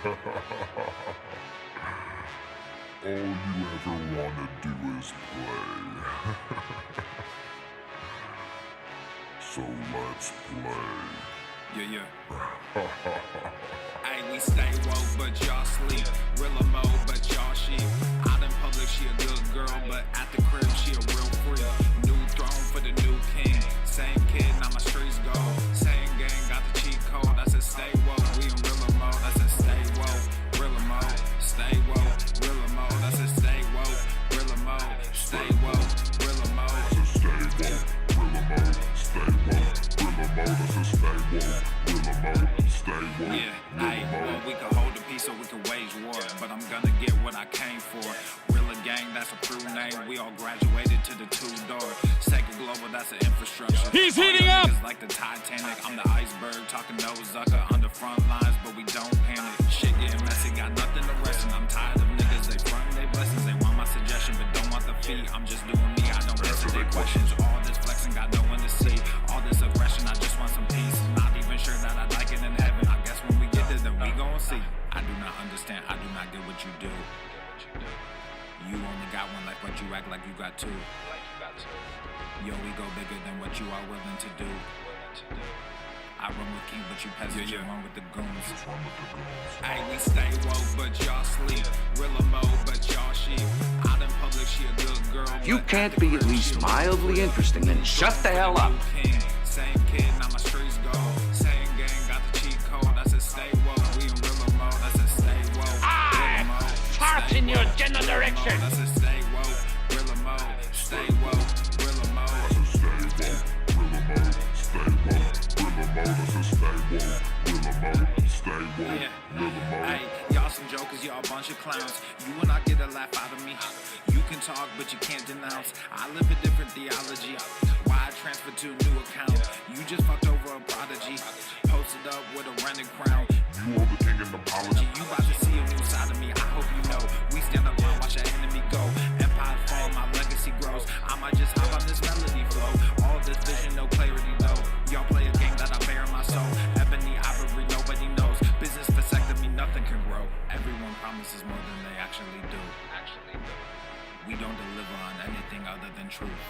All you ever wanna do is play. So let's play. Yeah. Hey, we stay woke, but y'all sleep. Real emo, but y'all sheep. Out in public, she a good girl, but at the crib, she a real freak. New throne for the new king. Same kid, now my streets go. Same gang, got the cheat code. I said stay woke, we in real emo. I said stay woke, real emo. Stay woke, real emo. I said stay woke, real emo. Stay woke, real emo. I said stay woke, real emo. Stay woke, real emo. I said stay woke, real emo. Stay woke, yeah, hey, well, we can hold the peace so we can wage war, but I'm gonna get what I came for. Real gang, that's a crew name. We all graduated to the two-door. Sacred Global, that's an infrastructure. He's heating up! Like the Titanic, I'm the iceberg, talking no Zucker on the front lines, but we don't panic. Shit getting messy, got nothing to rest, and I'm tired of niggas. They front they blessings, they want my suggestion, but don't want the fee. I'm just doing me, I don't answer their questions. All this flexing, got no one to see. All this aggression, I just want some peace. Not even sure that I'd like it in heaven. I guess when we get there, then we gon' see. I do not understand, I do not get what you do. You only got one life, but you act like you got two. Yo, we go bigger than what you are willing to do. I run with king, but you peasants, you run with the goons. Hey, we stay woke, but y'all sleep. Real emo, but y'all sheep. Out in public, she a good girl. If you can't be at least mildly interesting, then shut the hell up. Same kid, now my streets go. Same gang, got the cheat code. I said stay woke, we in real emo. I said stay woke, real emo. Fart in your general direction. I said stay woke, real emo. Stay woke, real emo. I said stay woke, real emo. Stay woke, real emo. I said stay woke, real emo. Stay woke, real emo. Hey, y'all some jokers, y'all a bunch of clowns. You will not get a laugh out of me. You can talk, but you can't denounce. I live a different theology. Why I transfer to a new account? You just fucked over a prodigy. Posted up with a rented crown. You are the king and apology. You about to see a new side of me, I hope you know. We stand up and watch our enemy go. Empire fall, my legacy grows. I might just hop on this melody flow. All this vision, no clarity though. Y'all play a game that I bear in my soul. Ebony ivory, nobody knows. Business vasectomy, nothing can grow. Everyone promises more than they actually do. We don't deliver on anything other than truth.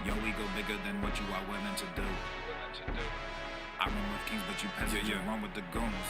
Yo, we go bigger than what you are willing to do. I run with kings, but you peasants, you run with the goons.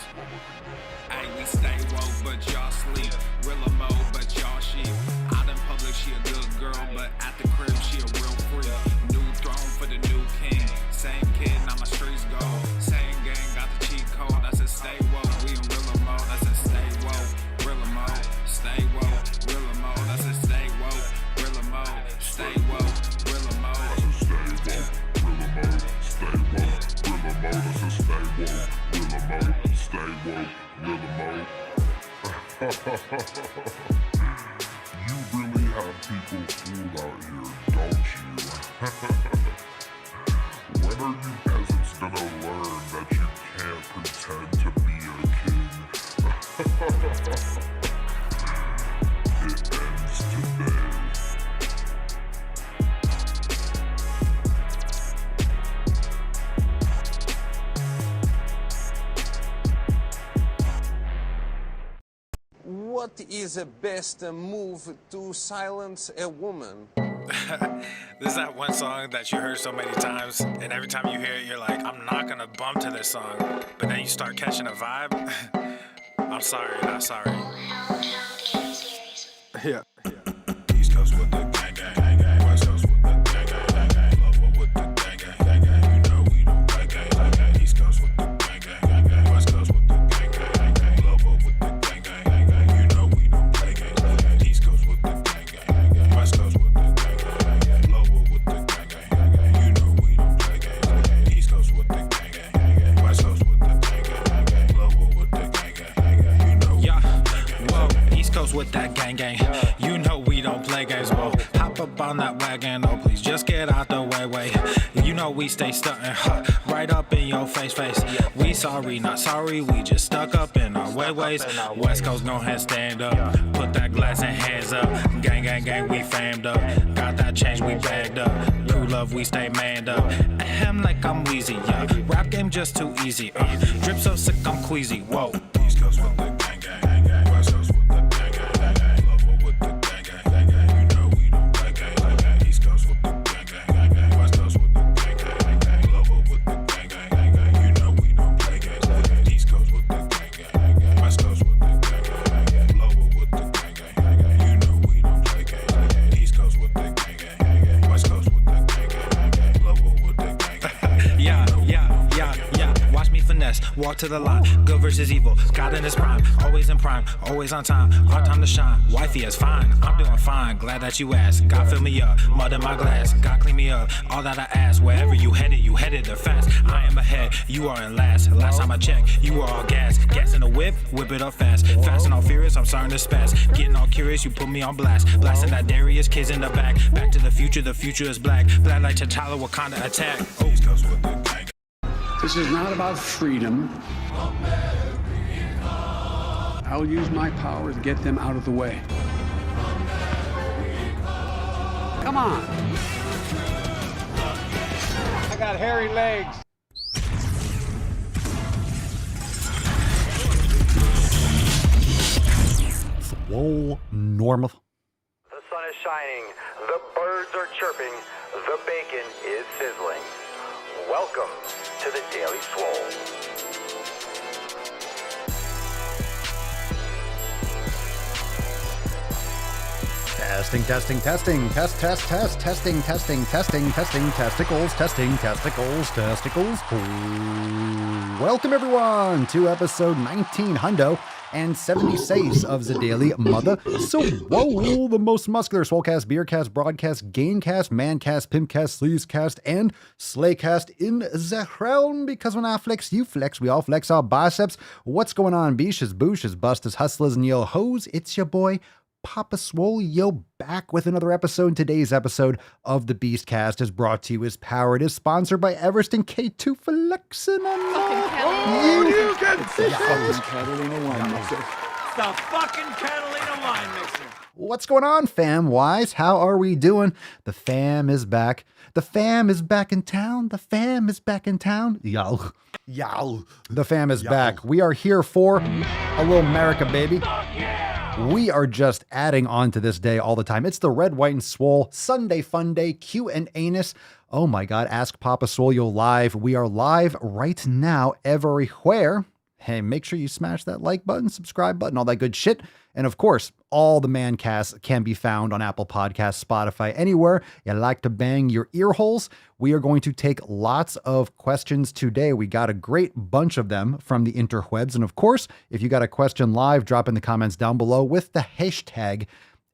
Hey, we stay woke, but y'all sleep. Real emo, but y'all sheep. Out in public, she a good girl, but at the crib, she a real freak. New throne for the new king. Same kid, now my streets go. Same gang, got the cheat code. I said stay woke, we in real emo. I said stay woke, real emo. Stay woke, real emo. I said stay woke, real emo. Stay woke, real emo. I said stay woke, real emo. Stay woke, real emo. I said stay woke, real emo. Stay woke, real emo. You really have people fooled out here, don't you? When are you peasants gonna learn that you can't pretend to be a king? It ends today. What is the best move to silence a woman? This is that one song that you heard so many times, and every time you hear it, you're like, I'm not gonna bump to this song. But then you start catching a vibe. I'm sorry, not sorry. Yeah. East Coast with the gang, gang, gang. West Coast with the gang, gang, gang. Lower with the gang, gang, gang. You know we don't play gang, gang, gang. East Coast with the gang, gang, gang. West Coast with the gang, gang, gang. Lower with the gang, gang, gang. You know we don't play gang, gang. East Coast with the gang, gang, gang. West Coast with the gang, gang, gang. Lower with the gang, gang, gang. You know we don't play gang, gang. East Coast with the gang, gang, gang. West Coast with the gang, gang, gang. Lower with the gang, gang, gang. You know. Yeah. Whoa. East Coast with that gang, gang. You know we don't play games, whoa. Hop up on that wagon, oh please just get out the way. You know we stay stuntin', right up in your face. We sorry, not sorry, we just stuck up in our ways. West Coast gon' head stand up, put that glass and hands up. Gang, gang, gang, we famed up. Got that change, we bagged up. Cool love, we stay manned up. Ahem like I'm Weezy, yeah. Rap game just too easy, drip so sick I'm queasy, whoa. Coast with the gang gang, West Coast with the gang gang, Lover with the gang gang, you know we don't play gang. East Coast with the gang gang, West Coast with the gang gang, Lover with the gang gang, you know we don't play gang. East Coast with the gang gang, West Coast with the gang gang, Lover with the gang gang, you know we don't play gang. East Coast with the gang gang, West Coast with the gang gang, Lover with the gang gang. Yeah. Watch me finesse, walk to the line. Good versus evil, God in his prime. Always in prime, always on time. Our time to shine. Wifey is fine, I'm doing fine. Glad that you asked. God fill me up, mud in my glass. God clean me up, all that I ask. Wherever you headed there fast. I am ahead, you are in last. Last time I checked, you were all gas. Gas in the whip it up fast. Fast and all furious, I'm starting to spaz. Getting all curious, you put me on blast. Blasting that Darius, kids in the back. Back to the future is black. Black like T'Challa, Wakanda attack. East Coast with the gang. This is not about freedom. I'll use my power to get them out of the way. Come on. I got hairy legs. Swole normal. The sun is shining, the birds are chirping, the bacon is sizzling. Welcome to the Daily Swole. Testing, testing, testing, testing, testicles. Welcome everyone to episode 19 hundo and 76 of the Daily Mother Swole, the most muscular swolecast, beercast, broadcast, gamecast, mancast, pimpcast, sleazecast, and slaycast in the realm. Because when I flex, you flex, we all flex our biceps. What's going on, beaches, booshes, busters, hustlers, and yo hoes? It's your boy Papa Swolio back with another episode. Today's episode of the Beastcast is brought to you, is powered, is sponsored by Everest and K2 Flexin. You can see Catalina wine mixer. It's the fucking Catalina wine mixer. What's going on, fam wise? How are we doing? The fam is back. The fam is back in town. The fam is back in town. Yow. The fam is back. We are here for a little America, baby. We are just adding on to this day all the time. It's the Red, White, and Swole Sunday Fun Day Q&Anus. Oh my God, Ask Papa Swolio live. We are live right now everywhere. Hey, make sure you smash that like button, subscribe button, all that good shit. And of course, all the mancasts can be found on Apple Podcasts, Spotify, anywhere you like to bang your ear holes. We are going to take lots of questions today. We got a great bunch of them from the interwebs. And of course, if you got a question live, drop in the comments down below with the hashtag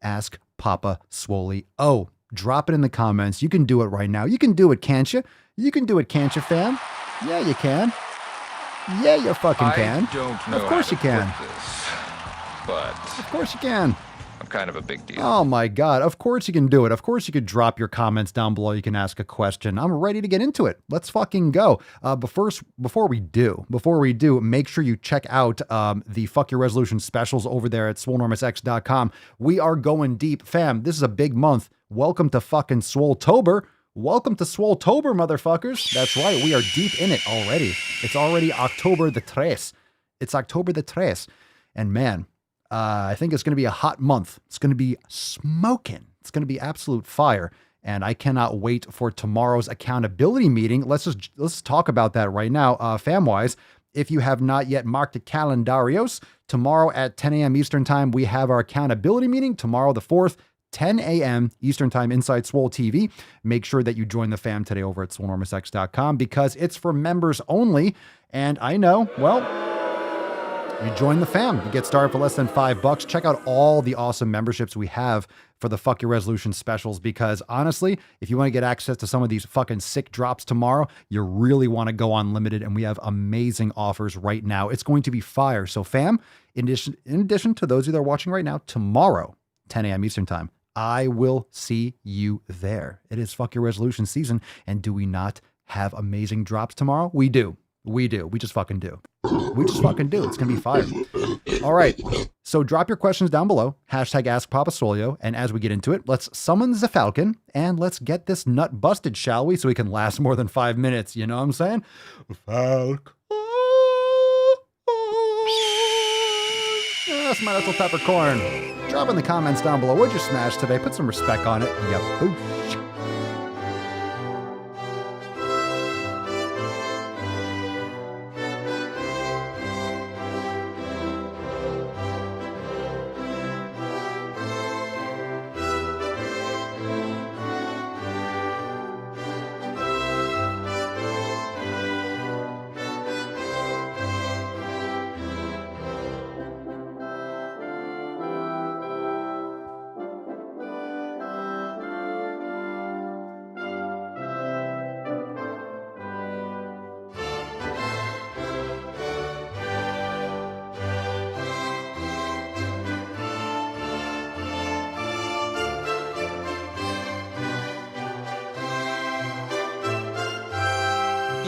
AskPapaSwolio. Drop it in the comments. You can do it right now. You can do it, can't you? You can do it, can't you, fam? Yeah, you can. Yeah, you fucking can. I don't know. Of course you can. This, but of course you can. I'm kind of a big deal. Oh my God. Of course you can do it. Of course you could drop your comments down below. You can ask a question. I'm ready to get into it. Let's fucking go. Before we do, make sure you check out the Fuck Your Resolution specials over there at swolenormousx.com. We are going deep. Fam, this is a big month. Welcome to fucking Swoletober. Welcome to Swoletober, motherfuckers. That's right. We are deep in it already. It's already October the 3. It's October the 3. And man, I think it's going to be a hot month. It's going to be smoking. It's going to be absolute fire. And I cannot wait for tomorrow's accountability meeting. Let's talk about that right now. Fam-wise, if you have not yet marked the calendarios, tomorrow at 10 a.m. Eastern Time, we have our accountability meeting. Tomorrow the 4th, 10 a.m. Eastern Time inside Swole TV. Make sure that you join the fam today over at swolenormousx.com because it's for members only. And I know, well, you join the fam. You get started for less than $5. Check out all the awesome memberships we have for the Fuck Your Resolution specials because honestly, if you want to get access to some of these fucking sick drops tomorrow, you really want to go unlimited and we have amazing offers right now. It's going to be fire. So fam, in addition to those of you that are watching right now, tomorrow, 10 a.m. Eastern Time, I will see you there. It is Fuck Your Resolution season. And do we not have amazing drops tomorrow? We do. We do. We just fucking do. We just fucking do. It's going to be fire. All right. So drop your questions down below. Hashtag AskPapaSwolio. And as we get into it, let's summon the Falcon and let's get this nut busted, shall we? So we can last more than 5 minutes. You know what I'm saying? Falcon. Yes, my little peppercorn. Drop in the comments down below. What'd you smash today? Put some respect on it. Yeah, boosh.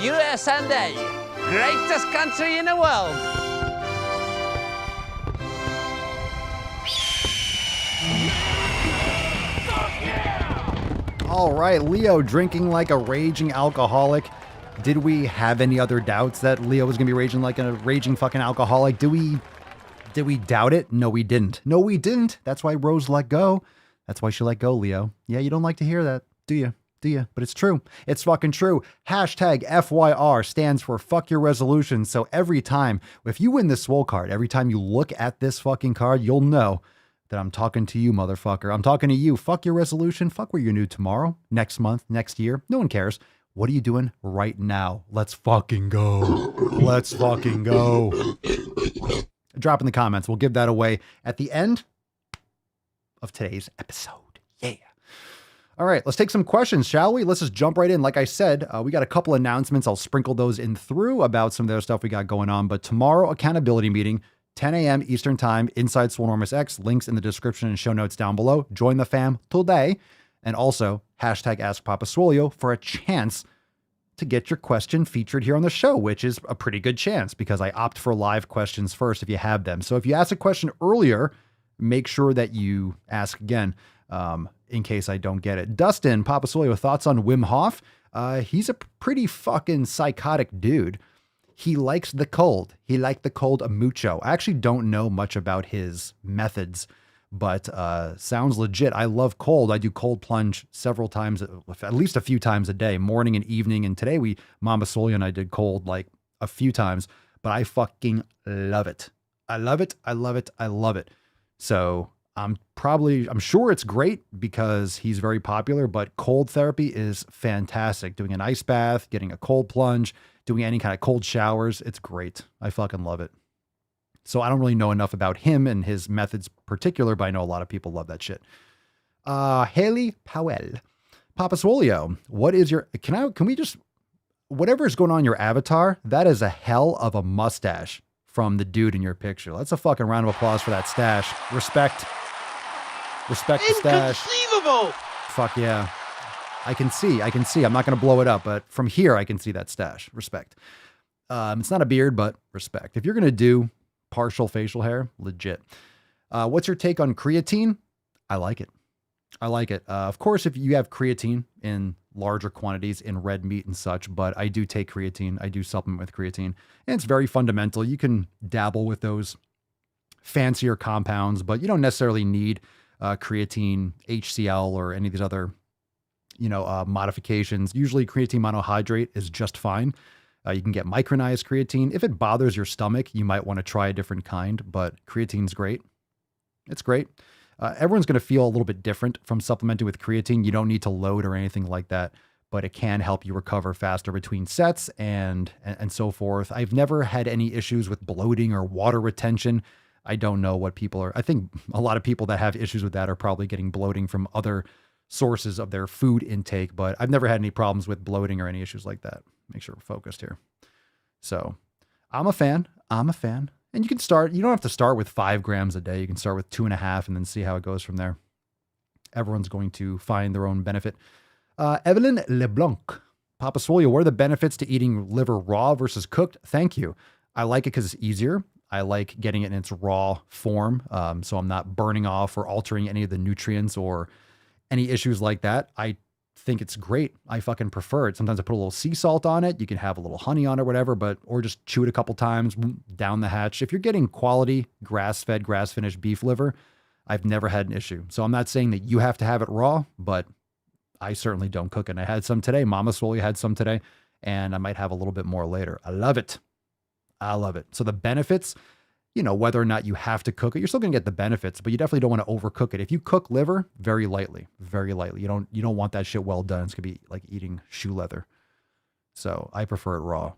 USA, greatest country in the world. All right, Leo drinking like a raging alcoholic. Did we have any other doubts that Leo was going to be raging like a raging fucking alcoholic? Did we doubt it? No, we didn't. No, we didn't. That's why Rose let go. That's why she let go, Leo. Yeah, you don't like to hear that, do you? Do you? But it's true. It's fucking true. Hashtag FYR stands for fuck your resolution. So every time, if you win this Swole card, every time you look at this fucking card, you'll know that I'm talking to you, motherfucker. I'm talking to you. Fuck your resolution. Fuck what you're new tomorrow, next month, next year. No one cares. What are you doing right now? Let's fucking go. Let's fucking go. Drop in the comments. We'll give that away at the end of today's episode. Yeah. All right, let's take some questions, shall we? Let's just jump right in. Like I said, we got a couple announcements. I'll sprinkle those in through about some of the other stuff we got going on. But tomorrow, accountability meeting, 10 a.m. Eastern Time, inside Swolenormous X. Links in the description and show notes down below. Join the fam today. And also, hashtag Ask Papa Swolio for a chance to get your question featured here on the show, which is a pretty good chance because I opt for live questions first if you have them. So if you ask a question earlier, make sure that you ask again. In case I don't get it. Dustin, Papa Swolio, thoughts on Wim Hof? He's a pretty fucking psychotic dude. He likes the cold. He liked the cold a mucho. I actually don't know much about his methods, but sounds legit. I love cold. I do cold plunge several times, at least a few times a day, morning and evening. And today Mama Swolio and I did cold like a few times, but I fucking love it. I love it. I love it. I love it. So I'm sure it's great because he's very popular, but cold therapy is fantastic. Doing an ice bath, getting a cold plunge, doing any kind of cold showers. It's great. I fucking love it. So I don't really know enough about him and his methods particular, but I know a lot of people love that shit. Haley Powell, Papa Swolio, what is your, can we just, whatever is going on in your avatar, that is a hell of a mustache from the dude in your picture. Let's a fucking round of applause for that stash. Respect. Respect the stash. Inconceivable! Fuck yeah. I can see. I'm not going to blow it up, but from here, I can see that stash. Respect. It's not a beard, but respect. If you're going to do partial facial hair, legit. What's your take on creatine? I like it. I like it. Of course, if you have creatine in larger quantities in red meat and such, but I do take creatine. I do supplement with creatine, and it's very fundamental. You can dabble with those fancier compounds, but you don't necessarily need creatine, HCl, or any of these other, modifications. Usually creatine monohydrate is just fine. You can get micronized creatine. If it bothers your stomach, you might want to try a different kind, but creatine's great. It's great. Everyone's going to feel a little bit different from supplementing with creatine. You don't need to load or anything like that, but it can help you recover faster between sets and so forth. I've never had any issues with bloating or water retention. I don't know what people are. I think a lot of people that have issues with that are probably getting bloating from other sources of their food intake, but I've never had any problems with bloating or any issues like that. Make sure we're focused here. So I'm a fan. And you can start, you don't have to start with 5 grams a day. You can start with 2.5 and then see how it goes from there. Everyone's going to find their own benefit. Evelyn LeBlanc, Papa Swolio, what are the benefits to eating liver raw versus cooked? Thank you. I like it because it's easier. I like getting it in its raw form. So I'm not burning off or altering any of the nutrients or any issues like that. I think it's great. I fucking prefer it. Sometimes I put a little sea salt on it. You can have a little honey on it, whatever, or just chew it a couple times down the hatch. If you're getting quality grass-fed, grass-finished beef liver, I've never had an issue. So I'm not saying that you have to have it raw, but I certainly don't cook it. I had some today. Mama Swole had some today, and I might have a little bit more later. I love it. I love it. So the benefits, whether or not you have to cook it, you're still going to get the benefits, but you definitely don't want to overcook it. If you cook liver, very lightly, very lightly. You don't want that shit well done. It's going to be like eating shoe leather. So I prefer it raw.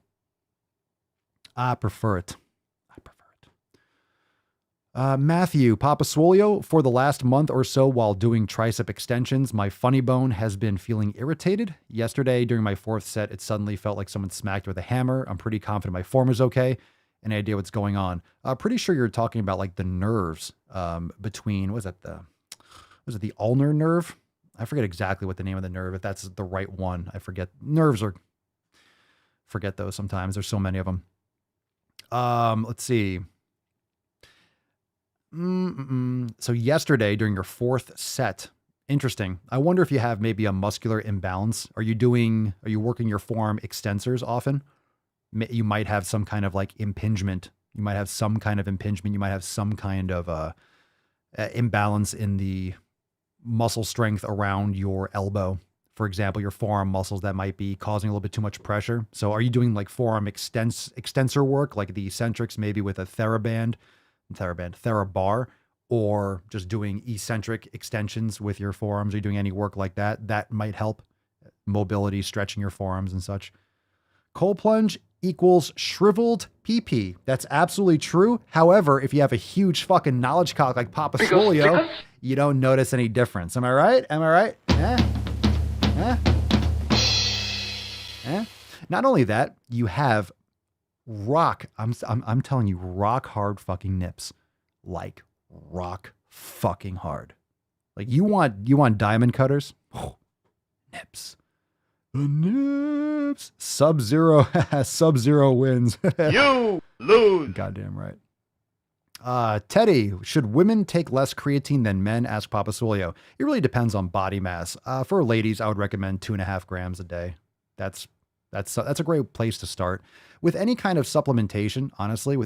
I prefer it. Matthew, Papa Swolio, for the last month or so while doing tricep extensions, my funny bone has been feeling irritated. Yesterday, during my fourth set, it suddenly felt like someone smacked with a hammer. I'm pretty confident my form is okay. Any idea what's going on? Pretty sure you're talking about like the nerves between, was it the ulnar nerve? I forget exactly what the name of the nerve, if that's the right one. I forget. Forget those sometimes. There's so many of them. Let's see. So yesterday during your fourth set, interesting. I wonder if you have maybe a muscular imbalance. Are you working your forearm extensors often? You might have some kind of like impingement. You might have some kind of imbalance in the muscle strength around your elbow. For example, your forearm muscles that might be causing a little bit too much pressure. So are you doing like forearm extensor work, like the eccentrics, maybe with a TheraBar, or just doing eccentric extensions with your forearms? Are you doing any work like that? That might help mobility, stretching your forearms and such. Cold plunge equals shriveled pee-pee. That's absolutely true. However, if you have a huge fucking knowledge cock like Papa Swolio, you don't notice any difference. Am I right? Not only that, you have I'm telling you, rock hard fucking nips. Like rock fucking hard. Like you want diamond cutters? Oh, nips. The nips. Sub-Zero wins. You lose. Goddamn right. Teddy, should women take less creatine than men? Asked Papa Swolio. It really depends on body mass. For ladies, I would recommend 2.5 grams a day. That's a great place to start. With any kind of supplementation, honestly,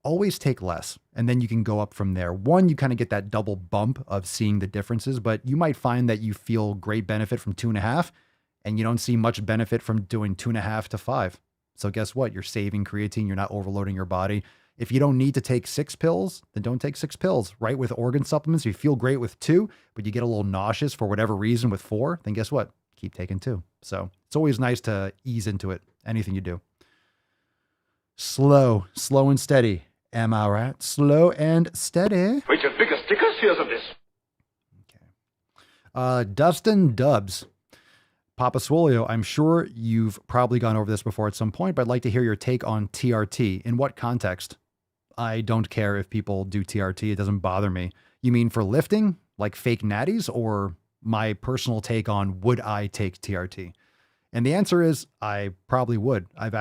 always take less. And then you can go up from there. One, you kind of get that double bump of seeing the differences, but you might find that you feel great benefit from 2.5 and you don't see much benefit from doing 2.5 to 5. So guess what? You're saving creatine. You're not overloading your body. If you don't need to take 6 pills, then don't take 6 pills, right? With organ supplements, you feel great with 2, but you get a little nauseous for whatever reason with 4, then guess what? Keep taking 2. So it's always nice to ease into it. Anything you do. Slow and steady. Am I right? Slow and steady. Wait, your bigger stickers? Here's of this. Okay. Dustin Dubs. Papa Swolio, I'm sure you've probably gone over this before at some point, but I'd like to hear your take on TRT. In what context? I don't care if people do TRT. It doesn't bother me. You mean for lifting, like fake natties, or my personal take on would I take TRT? And the answer is I probably would. If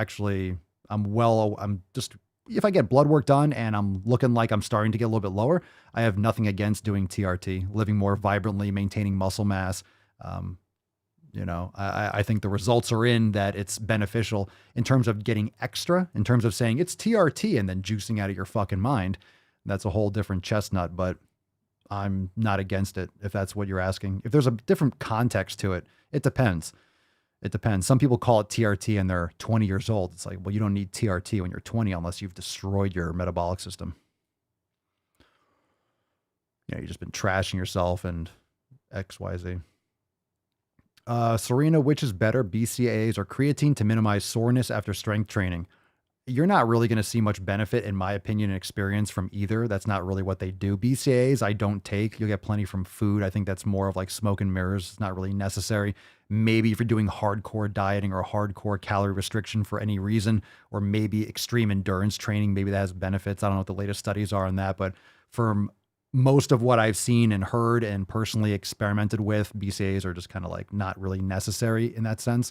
I get blood work done and I'm looking like I'm starting to get a little bit lower, I have nothing against doing TRT, living more vibrantly, maintaining muscle mass. I think the results are in that it's beneficial in terms of getting extra, in terms of saying it's TRT and then juicing out of your fucking mind. That's a whole different chestnut, but I'm not against it if that's what you're asking. If there's a different context to it, it depends. Some people call it TRT and they're 20 years old. It's like, well, you don't need TRT when you're 20 unless you've destroyed your metabolic system. You've just been trashing yourself and XYZ. Serena, which is better, BCAAs or creatine to minimize soreness after strength training? You're not really going to see much benefit, in my opinion and experience, from either. That's not really what they do. BCAAs, I don't take. You'll get plenty from food. I think that's more of like smoke and mirrors. It's not really necessary. Maybe if you're doing hardcore dieting or hardcore calorie restriction for any reason, or maybe extreme endurance training, maybe that has benefits. I don't know what the latest studies are on that, but for most of what I've seen and heard and personally experimented with, BCAAs are just kind of like not really necessary in that sense.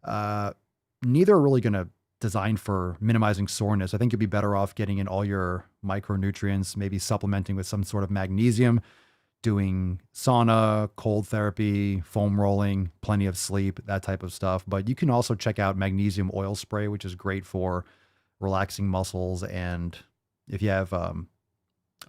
Neither are really going to design for minimizing soreness. I think you'd be better off getting in all your micronutrients, maybe supplementing with some sort of magnesium, doing sauna, cold therapy, foam rolling, plenty of sleep, that type of stuff. But you can also check out magnesium oil spray, which is great for relaxing muscles. And if you have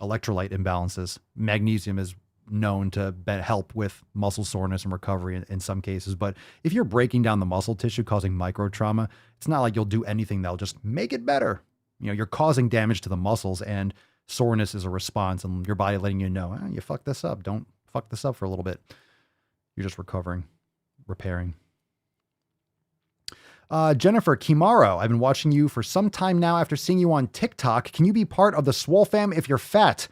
electrolyte imbalances, magnesium is known to help with muscle soreness and recovery in some cases. But if you're breaking down the muscle tissue, causing micro trauma, it's not like you'll do anything that'll just make it better. You know, you're causing damage to the muscles, and soreness is a response, and your body letting you know, you fucked this up. Don't fuck this up for a little bit. You're just recovering, repairing. Jennifer Kimaro, I've been watching you for some time now after seeing you on TikTok. Can you be part of the Swole fam if you're fat?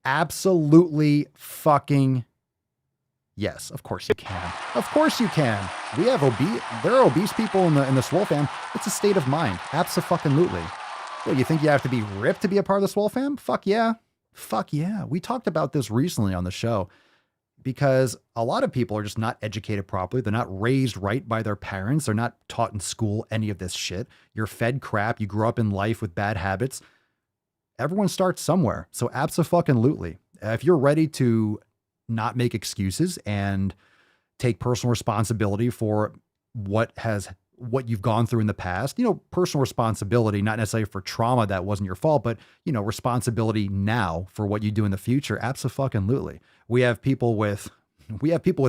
Absolutely fucking yes. Of course you can. Of course you can. We have there are obese people in the Swole fam. It's a state of mind. Abso-fucking-lutely. What, you think you have to be ripped to be a part of the Swole fam? Fuck yeah. Fuck yeah. We talked about this recently on the show because a lot of people are just not educated properly. They're not raised right by their parents. They're not taught in school any of this shit. You're fed crap. You grew up in life with bad habits. Everyone starts somewhere. So abso-fucking-lutely. If you're ready to not make excuses and take personal responsibility for what you've gone through in the past, personal responsibility, not necessarily for trauma that wasn't your fault, but, responsibility now for what you do in the future. Abso-fucking-lutely. We have people with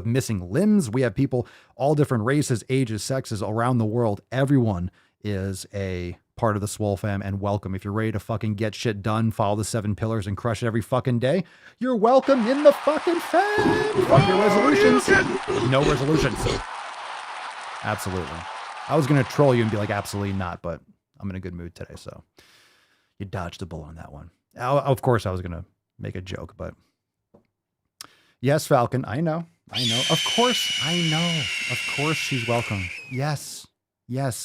missing limbs. We have people, all different races, ages, sexes around the world. Everyone is a part of the Swole fam, and welcome. If you're ready to fucking get shit done, follow the 7 pillars and crush it every fucking day, you're welcome in the fucking fam. Fuck your resolutions. No resolutions. Absolutely. I was going to troll you and be like, absolutely not, but I'm in a good mood today, so you dodged a bullet on that one. Of course, I was going to make a joke, but yes, Falcon, I know. Of course, I know. Of course, she's welcome. Yes,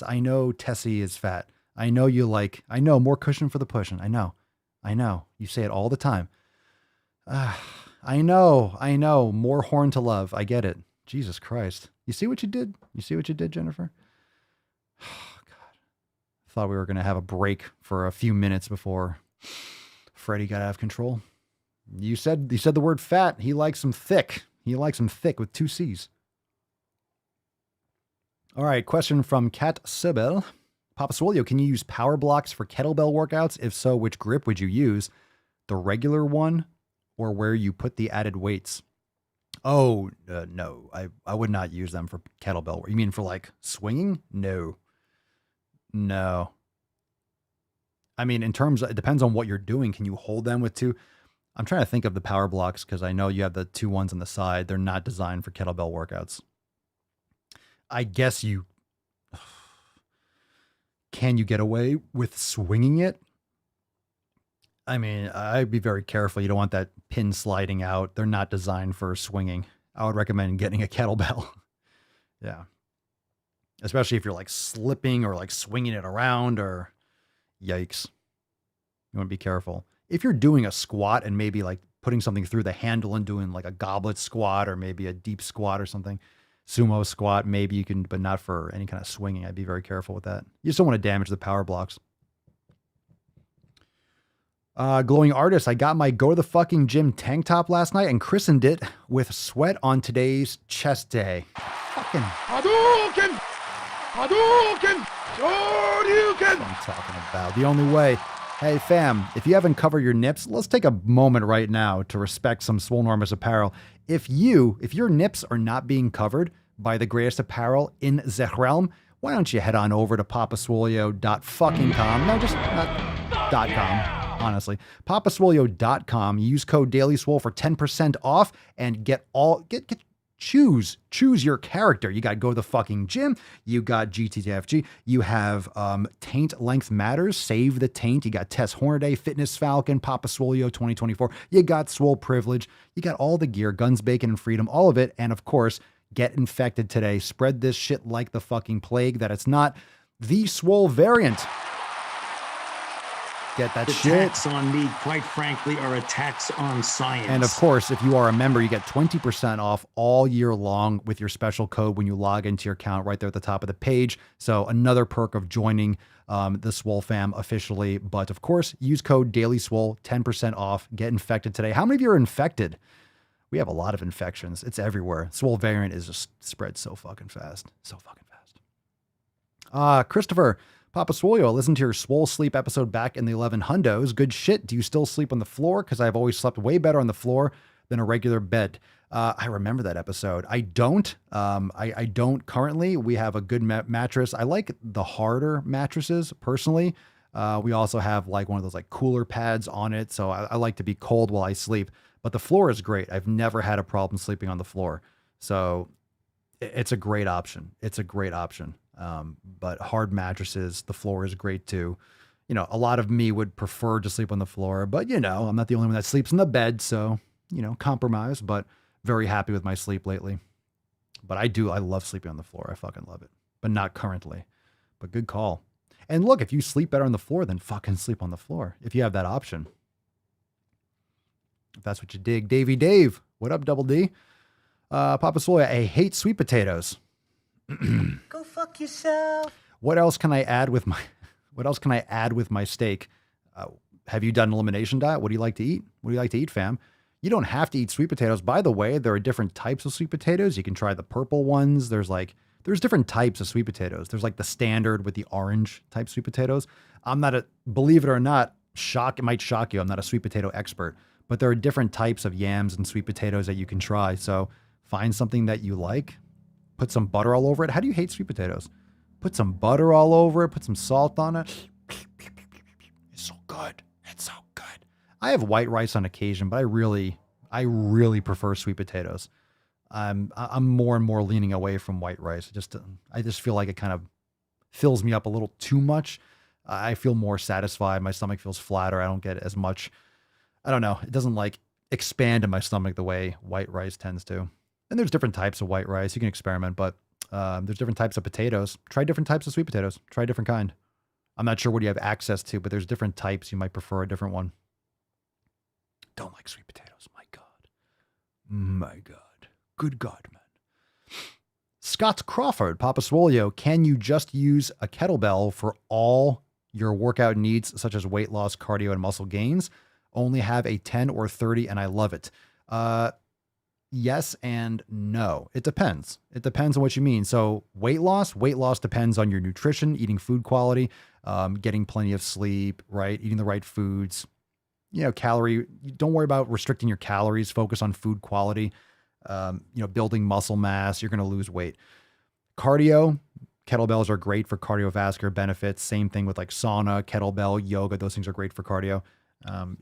I know Tessie is fat. I know more cushion for the pushing. I know. You say it all the time. I know. More horn to love. I get it. Jesus Christ. You see what you did? Jennifer? Oh, God. Thought we were going to have a break for a few minutes before Freddie got out of control. You said the word fat. He likes them thick. With 2 C's. All right. Question from Kat Sibel. Papa Swolio, can you use power blocks for kettlebell workouts? If so, which grip would you use? The regular one or where you put the added weights? Oh, no. I would not use them for kettlebell. You mean for like swinging? No. I mean, it depends on what you're doing. Can you hold them with 2? I'm trying to think of the power blocks because I know you have the 2 ones on the side. They're not designed for kettlebell workouts. I guess can you get away with swinging it? I mean, I'd be very careful. You don't want that pin sliding out. They're not designed for swinging. I would recommend getting a kettlebell. Yeah. Especially if you're like slipping or like swinging it around or yikes. You want to be careful. If you're doing a squat and maybe like putting something through the handle and doing like a goblet squat or maybe a deep squat or something, sumo squat, maybe you can, but not for any kind of swinging. I'd be very careful with that. You just don't want to damage the power blocks. Glowing Artist, I got my go to the fucking gym tank top last night and christened it with sweat on today's chest day. Fucking Hadouken! Shoryuken! What I'm talking about. The only way. Hey fam, if you haven't covered your nips, let's take a moment right now to respect some Swolenormous apparel. If your nips are not being covered by the greatest apparel in the realm, why don't you head on over to papaswolio.fucking.com. No, just not .com, honestly. papaswolio.com. Use code DAILYSWOLE for 10% off and choose your character. You got Go to the Fucking Gym. You got GTFG. You have Taint Length Matters. Save the Taint. You got Tess Hornaday, Fitness Falcon, Papa Swolio 2024. You got Swole Privilege. You got all the gear, Guns, Bacon, and Freedom, all of it. And of course, get infected today. Spread this shit like the fucking plague that it's not the Swole variant. Get that shit. Attacks on me, quite frankly, are attacks on science. And of course, if you are a member, you get 20% off all year long with your special code when you log into your account right there at the top of the page. So another perk of joining the Swole fam officially. But of course, use code DAILYSWOLE, 10% off. Get infected today. How many of you are infected? We have a lot of infections. It's everywhere. Swole variant is just spread so fucking fast. So fucking fast. Christopher, Papa Swolio, listen to your Swole Sleep episode back in the 11 hundos. Good shit. Do you still sleep on the floor? Because I've always slept way better on the floor than a regular bed. I remember that episode. I don't. I don't currently. We have a good mattress. I like the harder mattresses personally. We also have like one of those like cooler pads on it. So I like to be cold while I sleep. But the floor is great. I've never had a problem sleeping on the floor. So it's a great option. It's a great option. But hard mattresses, the floor is great too. You know, a lot of me would prefer to sleep on the floor, but you know, I'm not the only one that sleeps in the bed. So, you know, compromise, but very happy with my sleep lately. But I love sleeping on the floor. I fucking love it, but not currently. But good call. And look, if you sleep better on the floor, then fucking sleep on the floor if you have that option. If that's what you dig. Davey Dave, what up, Double D? Papa Soya, I hate sweet potatoes. Go fuck yourself. What else can I add with my steak? Have you done an elimination diet? What do you like to eat? What do you like to eat, fam? You don't have to eat sweet potatoes. By the way, there are different types of sweet potatoes. You can try the purple ones. There's different types of sweet potatoes. There's like the standard with the orange type sweet potatoes. Believe it or not, it might shock you. I'm not a sweet potato expert, but there are different types of yams and sweet potatoes that you can try. So find something that you like, put some butter all over it. How do you hate sweet potatoes? Put some butter all over it, put some salt on it. It's so good. It's so good. I have white rice on occasion, but I really prefer sweet potatoes. I'm more and more leaning away from white rice. I just feel like it kind of fills me up a little too much. I feel more satisfied. My stomach feels flatter. I don't get as much. I don't know. It doesn't like expand in my stomach the way white rice tends to. And there's different types of white rice. You can experiment, but there's different types of potatoes. Try different types of sweet potatoes. Try a different kind. I'm not sure what you have access to, but there's different types. You might prefer a different one. Don't like sweet potatoes. My God. My God. Good God, man. Scott Crawford, Papa Swolio, can you just use a kettlebell for all your workout needs, such as weight loss, cardio, and muscle gains? Only have a 10 or 30, and I love it. Yes and no. It depends. It depends on what you mean. So weight loss depends on your nutrition, eating food quality, getting plenty of sleep, right? Eating the right foods. You know, don't worry about restricting your calories. Focus on food quality. Building muscle mass. You're going to lose weight. Cardio, kettlebells are great for cardiovascular benefits. Same thing with like sauna, kettlebell, yoga. Those things are great for cardio. I'm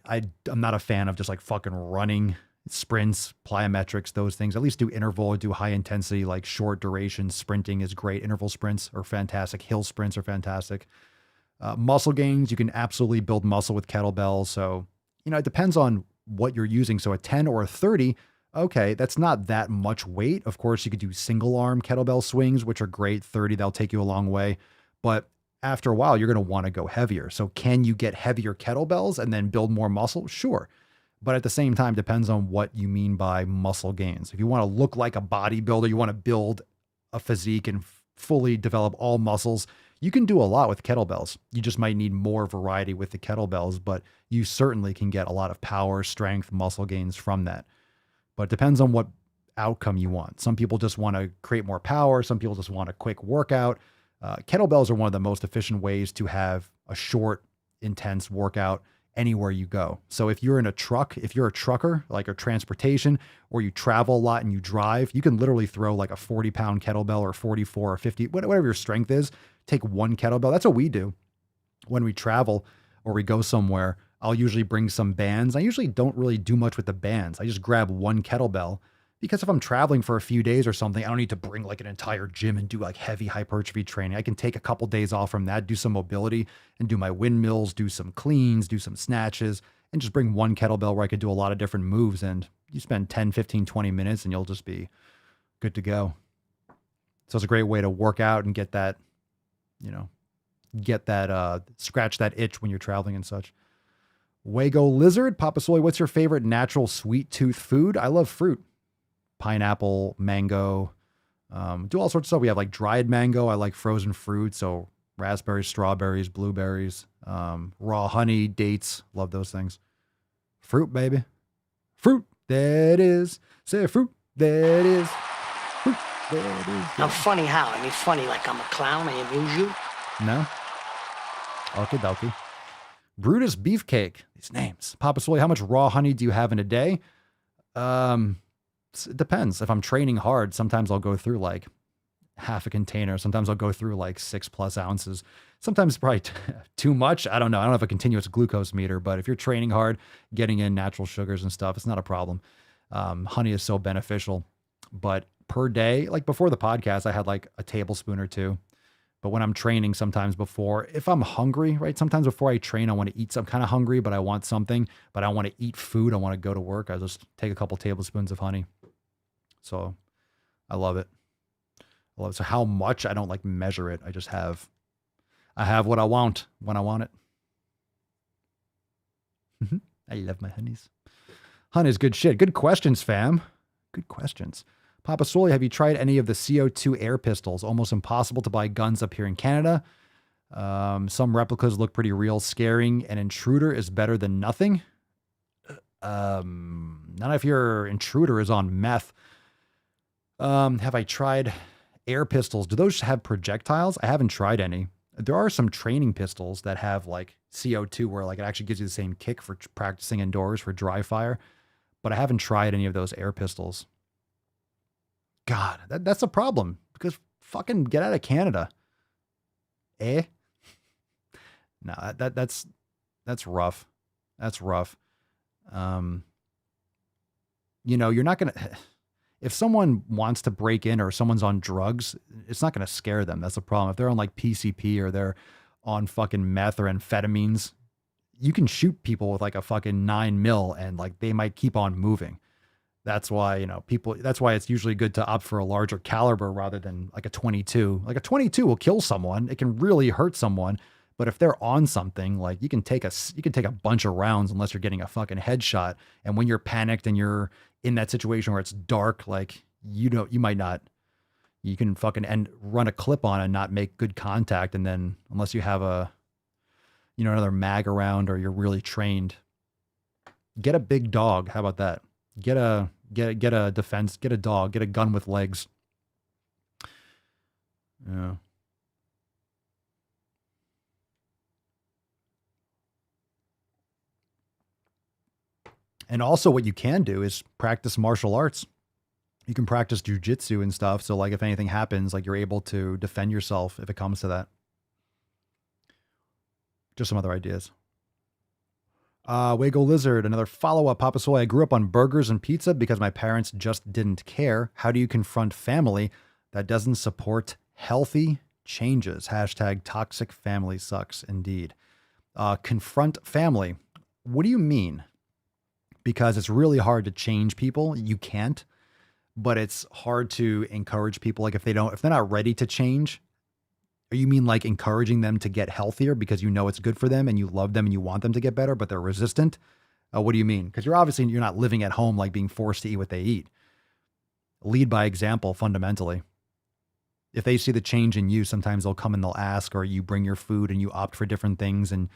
not a fan of just like fucking running, sprints, plyometrics, those things. At least do interval, do high intensity, like short duration. Sprinting is great. Interval sprints are fantastic. Hill sprints are fantastic. Muscle gains, you can absolutely build muscle with kettlebells. So, it depends on what you're using. So a 10 or a 30, okay, that's not that much weight. Of course, you could do single arm kettlebell swings, which are great. 30, that'll take you a long way. But after a while, you're going to want to go heavier. So can you get heavier kettlebells and then build more muscle? Sure. But at the same time, depends on what you mean by muscle gains. If you want to look like a bodybuilder, you want to build a physique and fully develop all muscles, you can do a lot with kettlebells. You just might need more variety with the kettlebells, but you certainly can get a lot of power, strength, muscle gains from that. But it depends on what outcome you want. Some people just want to create more power. Some people just want a quick workout. Kettlebells are one of the most efficient ways to have a short, intense workout anywhere you go. So if you're in a truck, if you're a trucker, like a transportation, or you travel a lot and you drive, you can literally throw like a 40-pound kettlebell or 44 or 50, whatever your strength is, take one kettlebell. That's what we do when we travel or we go somewhere. I'll usually bring some bands. I usually don't really do much with the bands. I just grab one kettlebell because if I'm traveling for a few days or something, I don't need to bring like an entire gym and do like heavy hypertrophy training. I can take a couple days off from that, do some mobility and do my windmills, do some cleans, do some snatches, and just bring one kettlebell where I could do a lot of different moves. And you spend 10, 15, 20 minutes and you'll just be good to go. So it's a great way to work out and get that, scratch that itch when you're traveling and such. Wago Lizard, Papa Soy, what's your favorite natural sweet tooth food? I love fruit. Pineapple, mango, do all sorts of stuff. We have like dried mango. I like frozen fruit. So raspberries, strawberries, blueberries, raw honey, dates. Love those things. Fruit, baby. Fruit. that is. Say fruit that is. Fruit that is. I'm funny how? I mean, funny like I'm a clown. I amuse you. No. Okie dokie. Brutus Beefcake. These names. Papa Swole, how much raw honey do you have in a day? It depends. If I'm training hard, sometimes I'll go through like half a container. Sometimes I'll go through like 6+ ounces. Sometimes probably too much. I don't know. I don't have a continuous glucose meter, but if you're training hard, getting in natural sugars and stuff, it's not a problem. Honey is so beneficial. But per day, like before the podcast, I had like a tablespoon or two. But when I'm training, sometimes before, if I'm hungry, right? Sometimes before I train, I want to eat. I'm kind of hungry, but I want something. But I want to eat food. I want to go to work. I just take a couple tablespoons of honey. So I love it. I love it. So how much? I don't like measure it. I have what I want when I want it. I love my honeys. Honey's good shit. Good questions, fam. Good questions. Papa Swole, have you tried any of the CO2 air pistols? Almost impossible to buy guns up here in Canada. Some replicas look pretty real. Scaring an intruder is better than nothing. Not if your intruder is on meth. Have I tried air pistols? Do those have projectiles? I haven't tried any. There are some training pistols that have like CO2 where like it actually gives you the same kick for practicing indoors for dry fire. But I haven't tried any of those air pistols. God, that's a problem because fucking get out of Canada. Eh? No, that's rough. That's rough. You know, you're not going to, if someone wants to break in or someone's on drugs, it's not going to scare them. That's the problem. If they're on like PCP or they're on fucking meth or amphetamines, you can shoot people with like a fucking 9mm and like they might keep on moving. That's why, you know, that's why it's usually good to opt for a larger caliber rather than like a 22. Like a 22 will kill someone. It can really hurt someone. But if they're on something, like you can take a bunch of rounds unless you're getting a fucking headshot. And when you're panicked and you're in that situation where it's dark, like, you can fucking run a clip on and not make good contact. And then unless you have another mag around or you're really trained, get a big dog. How about that? Get a defense, get a dog, get a gun with legs. Yeah. And also what you can do is practice martial arts. You can practice jujitsu and stuff. So like if anything happens, like you're able to defend yourself if it comes to that. Just some other ideas. Wago Lizard, another follow-up. Papa Swole, I grew up on burgers and pizza because my parents just didn't care. How do you confront family that doesn't support healthy changes? Hashtag toxic family sucks indeed. Confront family. What do you mean? Because it's really hard to change people. You can't, but it's hard to encourage people. Like if they're not ready to change, or you mean like encouraging them to get healthier because you know it's good for them and you love them and you want them to get better, but they're resistant? What do you mean? Because you're not living at home like being forced to eat what they eat. Lead by example, fundamentally. If they see the change in you, sometimes they'll come and they'll ask, or you bring your food and you opt for different things and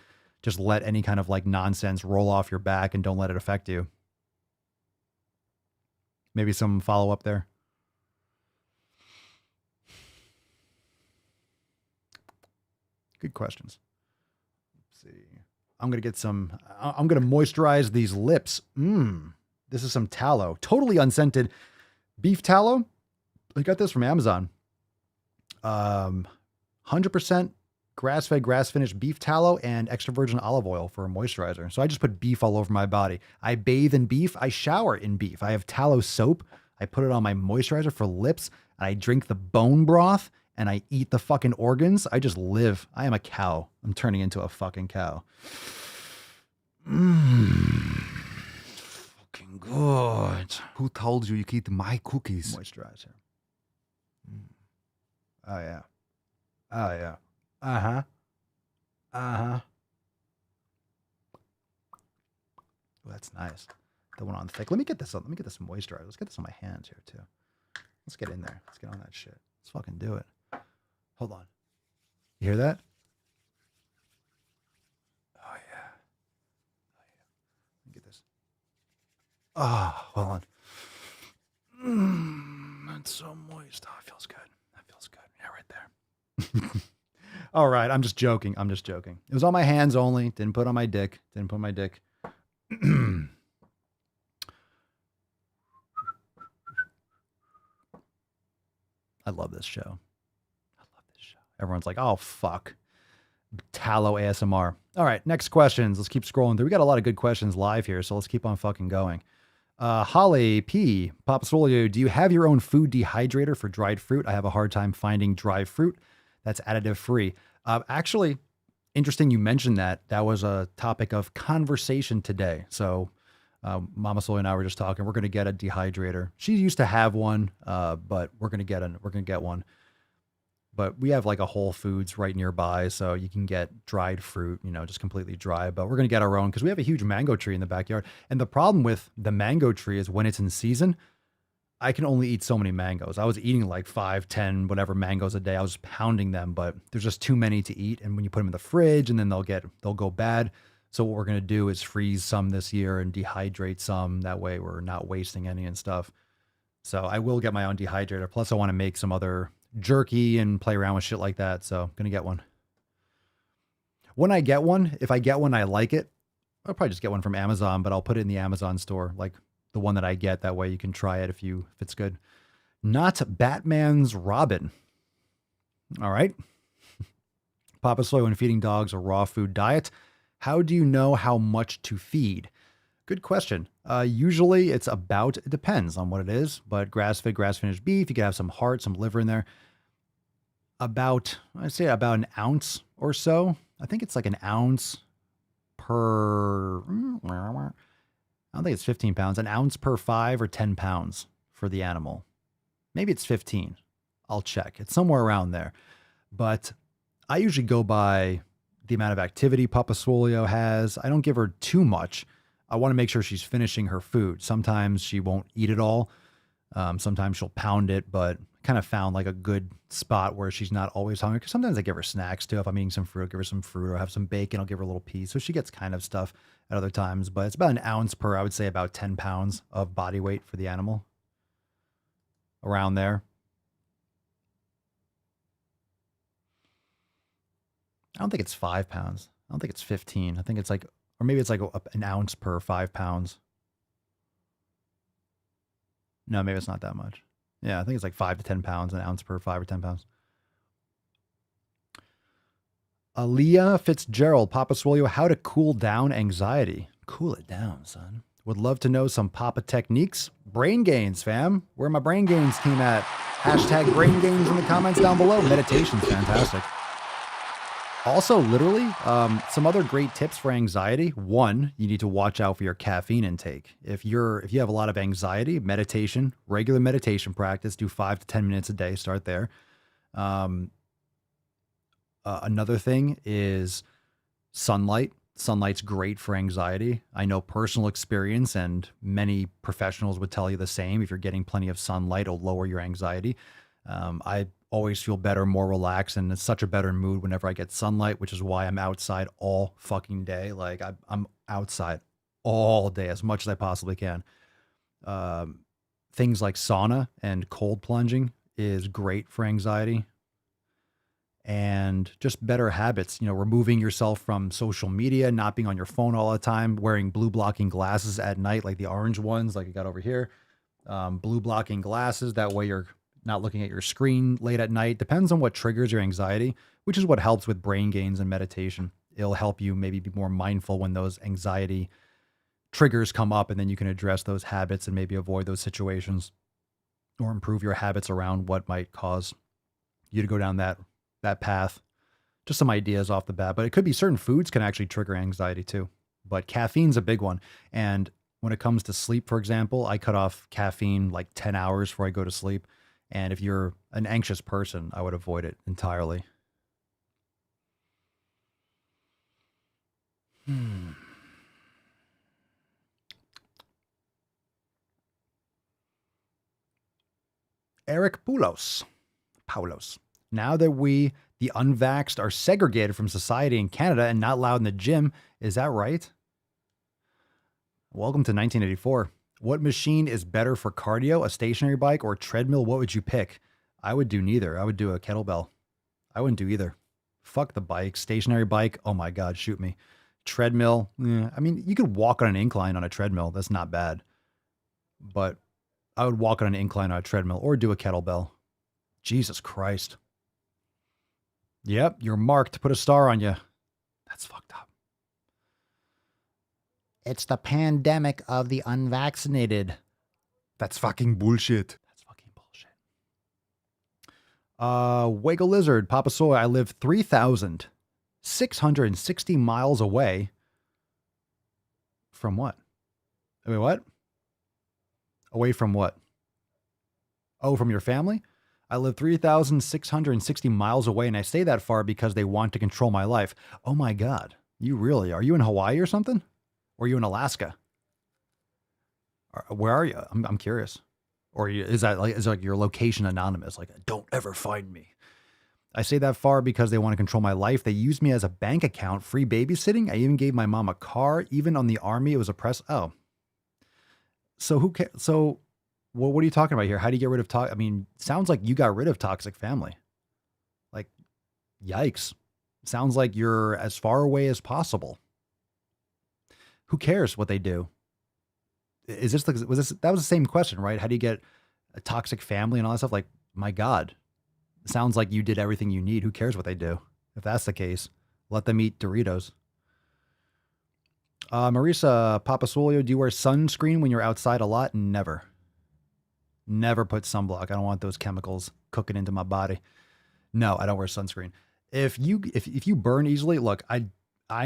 just let any kind of like nonsense roll off your back and don't let it affect you. Maybe some follow up there. Good questions. Let's see. I'm going to moisturize these lips. This is some tallow. Totally unscented beef tallow. I got this from Amazon. 100% grass-fed, grass-finished beef tallow and extra virgin olive oil for a moisturizer. So I just put beef all over my body. I bathe in beef. I shower in beef. I have tallow soap. I put it on my moisturizer for lips. And I drink the bone broth. And I eat the fucking organs. I just live. I am a cow. I'm turning into a fucking cow. Fucking good. Who told you could eat my cookies? Moisturizer. Oh, yeah. Oh, yeah. Uh-huh. Uh-huh. Oh, that's nice. The one on thick. Let me get this moisturizer. Let's get this on my hands here, too. Let's get in there. Let's get on that shit. Let's fucking do it. Hold on. You hear that? Oh, yeah. Oh, yeah. Let me get this. Oh, hold on. It's so moist. Oh, it feels good. That feels good. Yeah, right there. All right, I'm just joking. I'm just joking. It was on my hands only. Didn't put on my dick. Didn't put on my dick. I love this show. I love this show. Everyone's like, oh, fuck. Tallow ASMR. All right, next questions. Let's keep scrolling through. We got a lot of good questions live here, so let's keep on fucking going. Holly P. Papa Swolio, do you have your own food dehydrator for dried fruit? I have a hard time finding dried fruit that's additive free. Actually, interesting you mentioned that. That was a topic of conversation today. So Mama Swolio and I were just talking. We're going to get a dehydrator. She used to have one, but we're going to get one. But we have like a Whole Foods right nearby, so you can get dried fruit, you know, just completely dry. But we're going to get our own because we have a huge mango tree in the backyard. And the problem with the mango tree is when it's in season, I can only eat so many mangoes. I was eating like 5, 10, whatever mangoes a day. I was pounding them, but there's just too many to eat. And when you put them in the fridge and then they'll go bad. So what we're going to do is freeze some this year and dehydrate some. That way we're not wasting any and stuff. So I will get my own dehydrator. Plus I want to make some other jerky and play around with shit like that. So I'm going to get one. When I get one, if I get one, I like it. I'll probably just get one from Amazon, but I'll put it in the Amazon store, like the one that I get. That way you can try it if it's good. Not Batman's Robin. All right. Papa Soy, when feeding dogs a raw food diet, how do you know how much to feed? Good question. Usually it depends on what it is, but grass-fed, grass-finished beef, you can have some heart, some liver in there. I'd say about an ounce or so. I think it's like an ounce per, I don't think it's 15 pounds, an ounce per 5 or 10 pounds for the animal. Maybe it's 15. I'll check. It's somewhere around there. But I usually go by the amount of activity Papa Swolio has. I don't give her too much. I want to make sure she's finishing her food. Sometimes she won't eat it all. Sometimes she'll pound it, but kind of found like a good spot where she's not always hungry. Because sometimes I give her snacks too. If I'm eating some fruit, I'll give her some fruit, or have some bacon, I'll give her a little piece. So she gets kind of stuff at other times, but it's about an ounce per, I would say about 10 pounds of body weight for the animal. Around there. I don't think it's 5 pounds. I don't think it's 15. I think it's like, or maybe it's like an ounce per 5 pounds. No, maybe it's not that much. Yeah, I think it's like 5 to 10 pounds, an ounce per 5 or 10 pounds. Aaliyah Fitzgerald, Papa Swolio, how to cool down anxiety. Cool it down, son. Would love to know some Papa techniques. Brain gains, fam. Where my brain gains team at? Hashtag brain gains in the comments down below. Meditation's fantastic. Also, literally, some other great tips for anxiety. One, you need to watch out for your caffeine intake. If you have a lot of anxiety, meditation, regular meditation practice, do 5 to 10 minutes a day. Start there. Another thing is sunlight. Sunlight's great for anxiety. I know personal experience, and many professionals would tell you the same. If you're getting plenty of sunlight, it'll lower your anxiety. I always feel better, more relaxed, and in such a better mood whenever I get sunlight, which is why I'm outside all fucking day. Like I'm outside all day as much as I possibly can. Things like sauna and cold plunging is great for anxiety. And just better habits, removing yourself from social media, not being on your phone all the time, wearing blue blocking glasses at night, like the orange ones, like you got over here. Blue blocking glasses. That way you're not looking at your screen late at night. Depends on what triggers your anxiety, which is what helps with brain gains and meditation. It'll help you maybe be more mindful when those anxiety triggers come up, and then you can address those habits and maybe avoid those situations or improve your habits around what might cause you to go down that path. Just some ideas off the bat, but it could be certain foods can actually trigger anxiety too. But caffeine's a big one. And when it comes to sleep, for example, I cut off caffeine like 10 hours before I go to sleep. And if you're an anxious person, I would avoid it entirely. Eric Paulos. Now that we, the unvaxxed, are segregated from society in Canada and not allowed in the gym, is that right? Welcome to 1984. What machine is better for cardio, a stationary bike or a treadmill? What would you pick? I would do neither. I would do a kettlebell. I wouldn't do either. Fuck the bike. Stationary bike, oh my God, shoot me. Treadmill, I mean, you could walk on an incline on a treadmill. That's not bad. But I would walk on an incline on a treadmill or do a kettlebell. Jesus Christ. Yep, you're marked. Put a star on you. That's fucked up. It's the pandemic of the unvaccinated. That's fucking bullshit. That's fucking bullshit. Wiggle Lizard, Papa Soy, I live 3,660 miles away. From what? I mean, what? Away from what? Oh, from your family? I live 3,660 miles away, and I stay that far because they want to control my life. Oh my God. You really? Are you in Hawaii or something? Or are you in Alaska? Where are you? I'm curious. Or is that like your location anonymous? Like, don't ever find me. I say that far because they want to control my life. They use me as a bank account, free babysitting. I even gave my mom a car. Even on the army, it was a press. Oh. So who cares? So what are you talking about here? How do you get rid of I mean, sounds like you got rid of toxic family. Like, yikes. Sounds like you're as far away as possible. Who cares what they do? Is this that was the same question, right? How do you get a toxic family and all that stuff? Like, my God, it sounds like you did everything you need. Who cares what they do? If that's the case, let them eat Doritos. Marisa, Papa Swolio, do you wear sunscreen when you're outside a lot? Never. Never put sunblock. I don't want those chemicals cooking into my body. No, I don't wear sunscreen. If you burn easily, look, I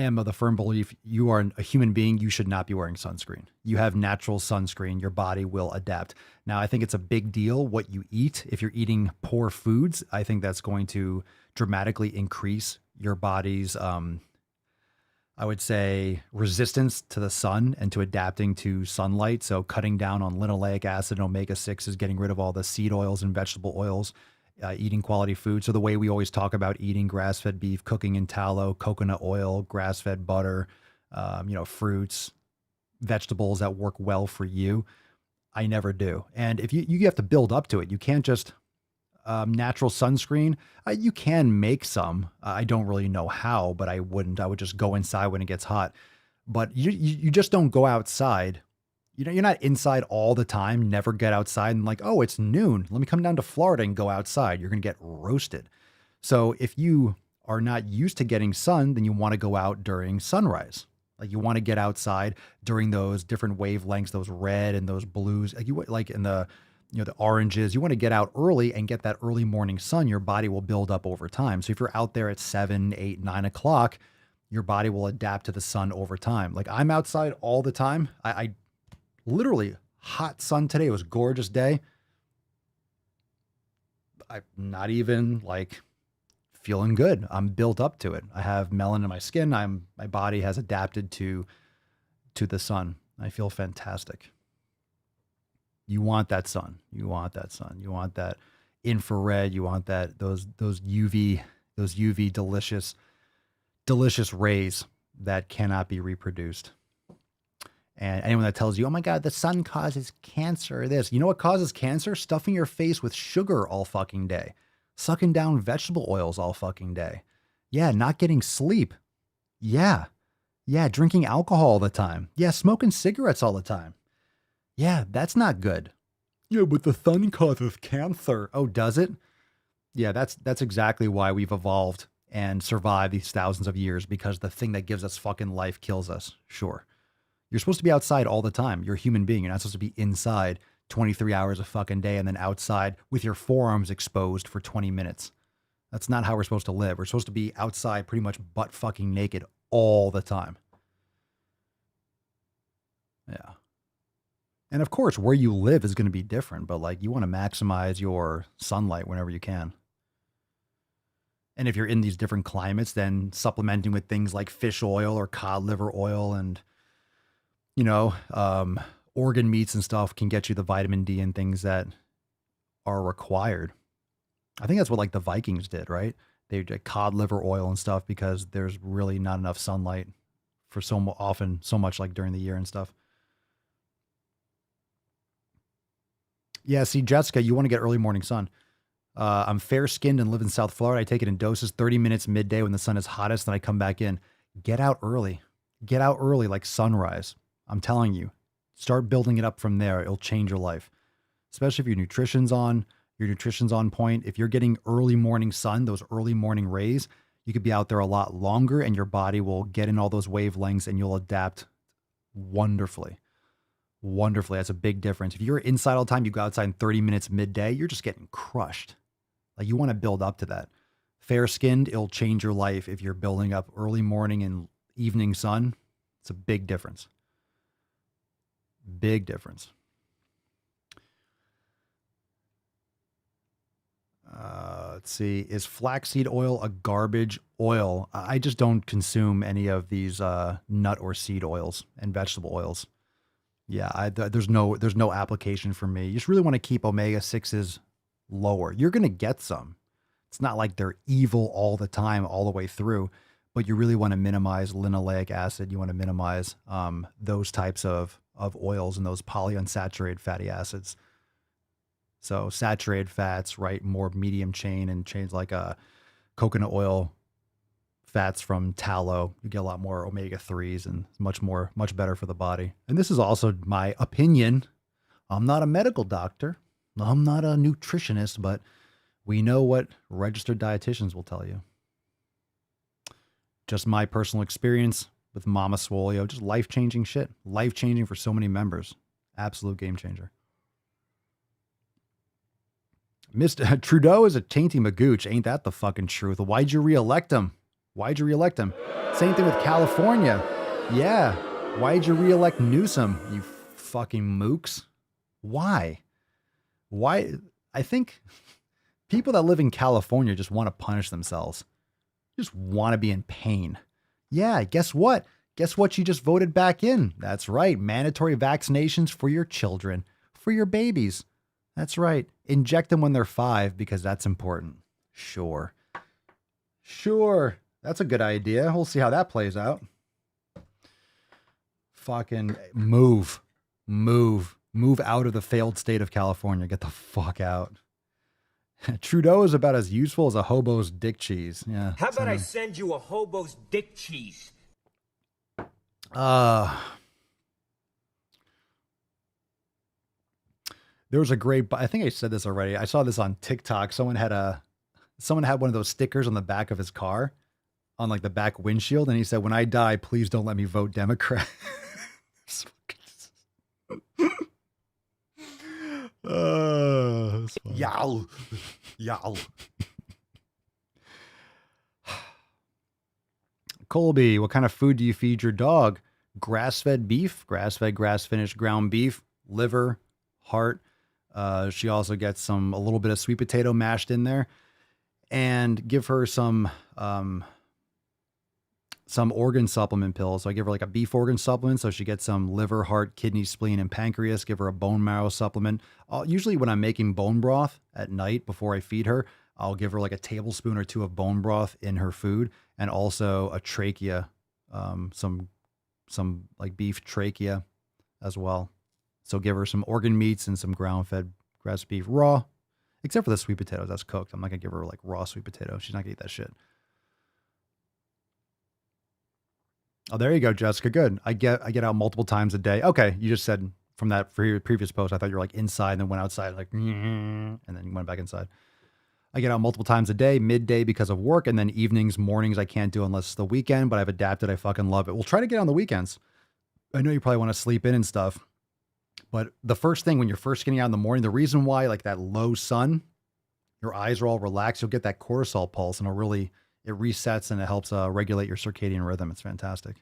am of the firm belief you are a human being. You should not be wearing sunscreen. You have natural sunscreen. Your body will adapt. Now, I think it's a big deal what you eat. If you're eating poor foods, I think that's going to dramatically increase your body's, I would say, resistance to the sun and to adapting to sunlight. So cutting down on linoleic acid and omega-6 is getting rid of all the seed oils and vegetable oils. Eating quality food. So the way we always talk about eating grass-fed beef, cooking in tallow, coconut oil, grass-fed butter, fruits, vegetables that work well for you. I never do. And if you have to build up to it, you can't just natural sunscreen. You can make some. I don't really know how, but I wouldn't. I would just go inside when it gets hot. But you just don't go outside. You're not inside all the time, never get outside and like, oh, it's noon. Let me come down to Florida and go outside. You're going to get roasted. So if you are not used to getting sun, then you want to go out during sunrise. Like you want to get outside during those different wavelengths, those red and those blues, like in the oranges. You want to get out early and get that early morning sun. Your body will build up over time. So if you're out there at 7, 8, 9 o'clock, your body will adapt to the sun over time. Like I'm outside all the time. I literally hot sun today. It was a gorgeous day. I'm not even like feeling good. I'm built up to it. I have melanin in my skin. My body has adapted to the sun. I feel fantastic. You want that sun. You want that sun. You want that infrared. You want that those UV delicious rays that cannot be reproduced. And anyone that tells you, oh my God, the sun causes cancer, this. You know what causes cancer? Stuffing your face with sugar all fucking day. Sucking down vegetable oils all fucking day. Yeah, not getting sleep. Yeah, drinking alcohol all the time. Yeah, smoking cigarettes all the time. Yeah, that's not good. Yeah, but the sun causes cancer. Oh, does it? Yeah, that's exactly why we've evolved and survived these thousands of years, because the thing that gives us fucking life kills us. Sure. You're supposed to be outside all the time. You're a human being. You're not supposed to be inside 23 hours a fucking day and then outside with your forearms exposed for 20 minutes. That's not how we're supposed to live. We're supposed to be outside pretty much butt fucking naked all the time. Yeah. And of course, where you live is going to be different, but like you want to maximize your sunlight whenever you can. And if you're in these different climates, then supplementing with things like fish oil or cod liver oil and organ meats and stuff can get you the vitamin D and things that are required. I think that's what like the Vikings did, right? They did cod liver oil and stuff because there's really not enough sunlight for so much like during the year and stuff. Yeah, see, Jessica, you want to get early morning sun. I'm fair-skinned and live in South Florida. I take it in doses, 30 minutes midday when the sun is hottest, then I come back in. Get out early. Get out early like sunrise. I'm telling you. Start building it up from there. It'll change your life. Especially if your nutrition's on point. If you're getting early morning sun, those early morning rays, you could be out there a lot longer and your body will get in all those wavelengths and you'll adapt wonderfully. Wonderfully. That's a big difference. If you're inside all the time, you go outside in 30 minutes midday, you're just getting crushed. Like you want to build up to that. Fair-skinned, it'll change your life if you're building up early morning and evening sun. It's a big difference. Big difference. Let's see. Is flaxseed oil a garbage oil? I just don't consume any of these nut or seed oils and vegetable oils. Yeah, there's no application for me. You just really want to keep omega-6s lower. You're going to get some. It's not like they're evil all the time, all the way through, but you really want to minimize linoleic acid. You want to minimize those types of oils and those polyunsaturated fatty acids. So saturated fats, right? More medium chain and chains like coconut oil, fats from tallow. You get a lot more omega-3s and much better for the body. And this is also my opinion. I'm not a medical doctor. I'm not a nutritionist, but we know what registered dietitians will tell you. Just my personal experience with Mama Swolio, just life-changing shit. Life-changing for so many members. Absolute game changer. Mr. Trudeau is a tainty magooch. Ain't that the fucking truth? Why'd you reelect him? Why'd you reelect him? Same thing with California. Yeah. Why'd you reelect Newsom, you fucking mooks? Why? Why? I think people that live in California just want to punish themselves. Just want to be in pain. Yeah, guess what? Guess what you just voted back in? That's right. Mandatory vaccinations for your children, for your babies. That's right. Inject them when they're 5 because that's important. Sure. That's a good idea. We'll see how that plays out. Fucking move out of the failed state of California. Get the fuck out. Trudeau is about as useful as a hobo's dick cheese. Yeah. How about I send you a hobo's dick cheese? There was a great, I think I said this already. I saw this on TikTok. Someone had one of those stickers on the back of his car, on like the back windshield. And he said, when I die, please don't let me vote Democrat. Yow. Colby, what kind of food do you feed your dog? Grass-fed beef, grass-fed, grass-finished ground beef, liver, heart. She also gets a little bit of sweet potato mashed in there, and give her some organ supplement pills. So I give her like a beef organ supplement. So she gets some liver, heart, kidney, spleen, and pancreas. Give her a bone marrow supplement. Usually when I'm making bone broth at night before I feed her, I'll give her like a tablespoon or 2 of bone broth in her food, and also a trachea, some like beef trachea as well. So give her some organ meats and some ground-fed grass beef raw, except for the sweet potatoes. That's cooked. I'm not going to give her like raw sweet potato. She's not going to eat that shit. Oh, there you go, Jessica. Good. I get out multiple times a day. Okay. You just said from that for your previous post, I thought you were like inside and then went outside like, and then you went back inside. I get out multiple times a day, midday because of work, and then evenings, mornings I can't do unless it's the weekend, but I've adapted. I fucking love it. We'll try to get on the weekends. I know you probably want to sleep in and stuff. But the first thing when you're first getting out in the morning, the reason why like that low sun, your eyes are all relaxed, you'll get that cortisol pulse and it resets and it helps regulate your circadian rhythm. It's fantastic.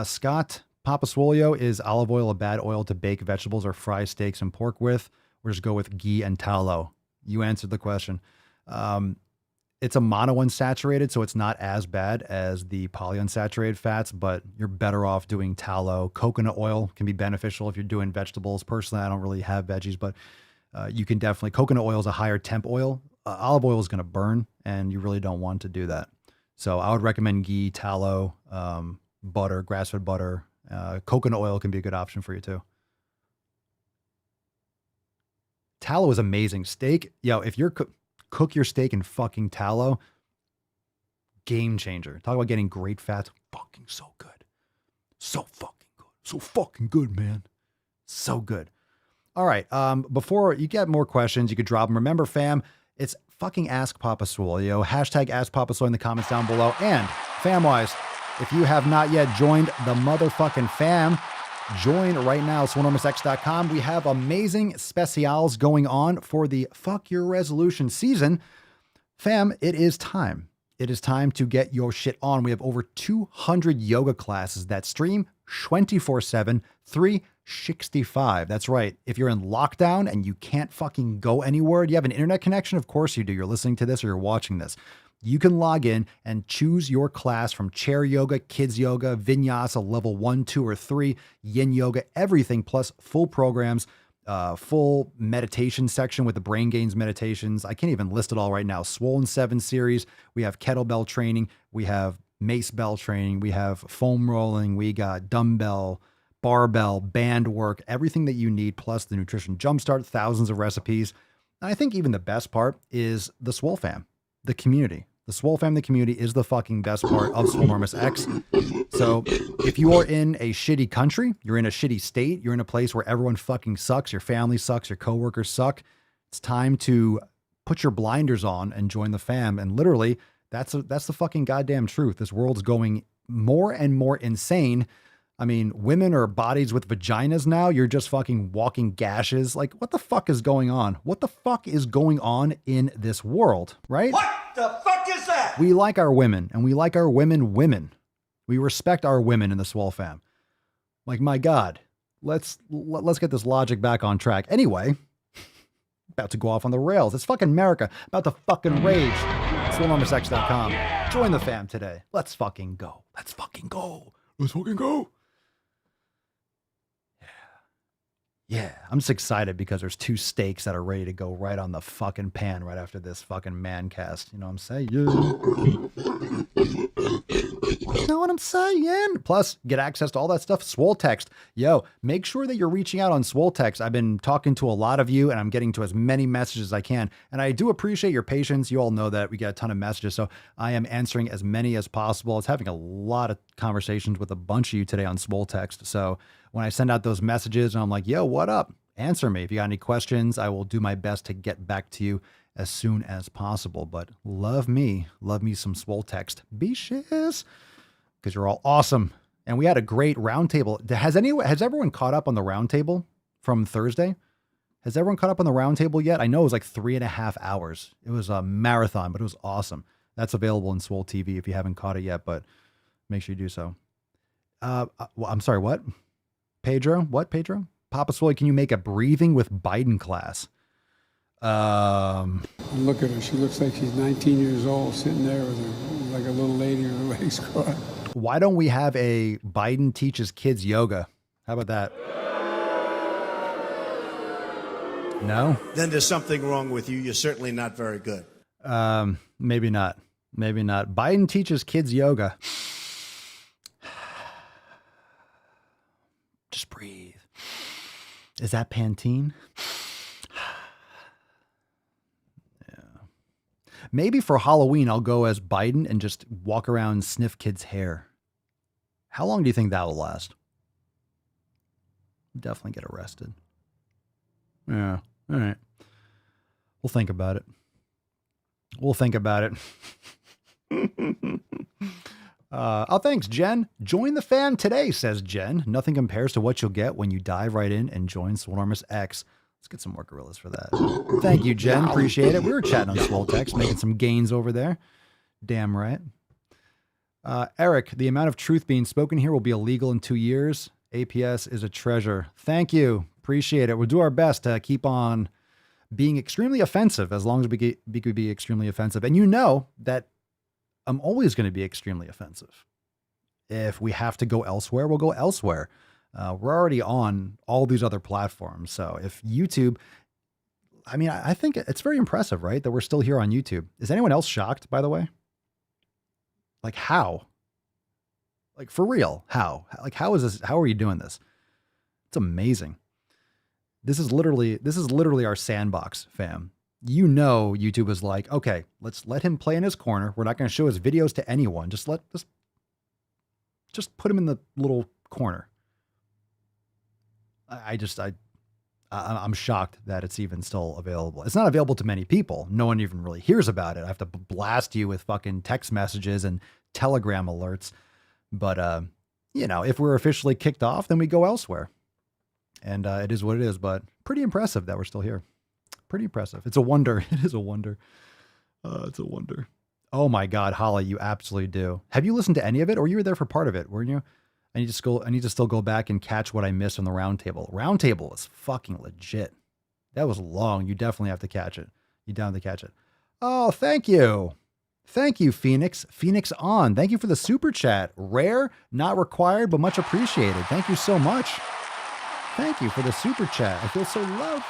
Scott, Papa Swolio, is olive oil a bad oil to bake vegetables or fry steaks and pork with? Or just go with ghee and tallow? You answered the question. It's a monounsaturated, so it's not as bad as the polyunsaturated fats, but you're better off doing tallow. Coconut oil can be beneficial if you're doing vegetables. Personally, I don't really have veggies, but you can definitely, coconut oil is a higher temp oil. Olive oil is going to burn, and you really don't want to do that. So I would recommend ghee, tallow, butter, grass-fed butter. Coconut oil can be a good option for you too. Tallow is amazing. Steak, yo, if you're cook your steak in fucking tallow, game changer. Talk about getting great fats. Fucking so good. So fucking good. So fucking good, man. So good. All right. Before you get more questions, you could drop them. Remember, fam, it's fucking Ask Papa Swolio. Hashtag Ask Papa Swole in the comments down below. And fam-wise, if you have not yet joined the motherfucking fam, join right now, swolenormousx.com. We have amazing specials going on for the Fuck Your Resolution season. Fam, it is time. It is time to get your shit on. We have over 200 yoga classes that stream 24/7, 365. That's right. If you're in lockdown and you can't fucking go anywhere, do you have an internet connection? Of course you do. You're listening to this or you're watching this. You can log in and choose your class from chair yoga, kids yoga, vinyasa, level 1, 2, or 3, yin yoga, everything, plus full programs, full meditation section with the brain gains meditations. I can't even list it all right now. Swollen 7 series. We have kettlebell training. We have mace bell training. We have foam rolling. We got dumbbell, barbell, band work, everything that you need, plus the nutrition jumpstart, thousands of recipes. And I think even the best part is the Swole fam, the community. The Swole family community is the fucking best part of Swolenormous X. So if you are in a shitty country, you're in a shitty state, you're in a place where everyone fucking sucks, your family sucks, your coworkers suck, it's time to put your blinders on and join the fam. And literally, that's the fucking goddamn truth. This world's going more and more insane. I mean, women are bodies with vaginas now. You're just fucking walking gashes. Like, what the fuck is going on? What the fuck is going on in this world, right? What the fuck is that? We like our women, and we like our women. We respect our women in the Swole fam. Like, my God, let's get this logic back on track. Anyway, about to go off on the rails. It's fucking America. About to fucking rage. SwoleNormousX.com. Join the fam today. Let's fucking go. Let's fucking go. Let's fucking go. Yeah, I'm just excited because there's 2 steaks that are ready to go right on the fucking pan right after this fucking man cast. You know what I'm saying? Yeah. You know what I'm saying? Plus, get access to all that stuff. Swole Text. Yo, make sure that you're reaching out on Swole Text. I've been talking to a lot of you and I'm getting to as many messages as I can. And I do appreciate your patience. You all know that we get a ton of messages. So I am answering as many as possible. I was having a lot of conversations with a bunch of you today on Swole Text. So when I send out those messages and I'm like, yo, what up? Answer me. If you got any questions, I will do my best to get back to you as soon as possible. But love me some Swole Text. Be shiz, because you're all awesome. And we had a great roundtable. Has everyone caught up on the roundtable from Thursday? Has everyone caught up on the roundtable yet? I know it was like 3.5 hours. It was a marathon, but it was awesome. That's available in Swole TV if you haven't caught it yet, but make sure you do so. Well, I'm sorry, what? Pedro? What, Pedro? Papa Swole, can you make a breathing with Biden class? Look at her. She looks like she's 19 years old, sitting there with her, like a little lady with her legs crossed. Why don't we have a Biden teaches kids yoga? How about that? No? Then there's something wrong with you. You're certainly not very good. Maybe not. Maybe not. Biden teaches kids yoga. Just breathe. Is that Pantene? Yeah. Maybe for Halloween, I'll go as Biden and just walk around and sniff kids' hair. How long do you think that will last? Definitely get arrested. Yeah. All right. We'll think about it. We'll think about it. Oh, thanks, Jen. Join the fam today, says Jen. Nothing compares to what you'll get when you dive right in and join Swolenormous X. Let's get some more gorillas for that. Thank you, Jen. Appreciate it. We were chatting on Swole Text, making some gains over there. Damn right. Eric, the amount of truth being spoken here will be illegal in 2 years. APS is a treasure. Thank you. Appreciate it. We'll do our best to keep on being extremely offensive as long as we could be extremely offensive. And you know that I'm always going to be extremely offensive. If we have to go elsewhere, we'll go elsewhere. We're already on all these other platforms. So if YouTube, I mean, I think it's very impressive, right? That we're still here on YouTube. Is anyone else shocked, by the way? Like how? Like for real, how? Like how is this? How are you doing this? It's amazing. This is literally our sandbox, fam. You know, YouTube is like, okay, let's let him play in his corner. We're not going to show his videos to anyone. Just put him in the little corner. I'm shocked that it's even still available. It's not available to many people. No one even really hears about it. I have to blast you with fucking text messages and Telegram alerts. But, you know, if we're officially kicked off, then we go elsewhere. And it is what it is, but pretty impressive that we're still here. Pretty impressive. It's a wonder. It is a wonder. It's a wonder. Oh my God, Holly, you absolutely do. Have you listened to any of it, or you were there for part of it, weren't you? I need to still go back and catch what I missed on the roundtable. Roundtable is fucking legit. That was long. You definitely have to catch it. You down to catch it. Oh, thank you. Thank you, Phoenix. Phoenix on. Thank you for the super chat. Rare, not required, but much appreciated. Thank you so much. Thank you for the super chat. I feel so loved.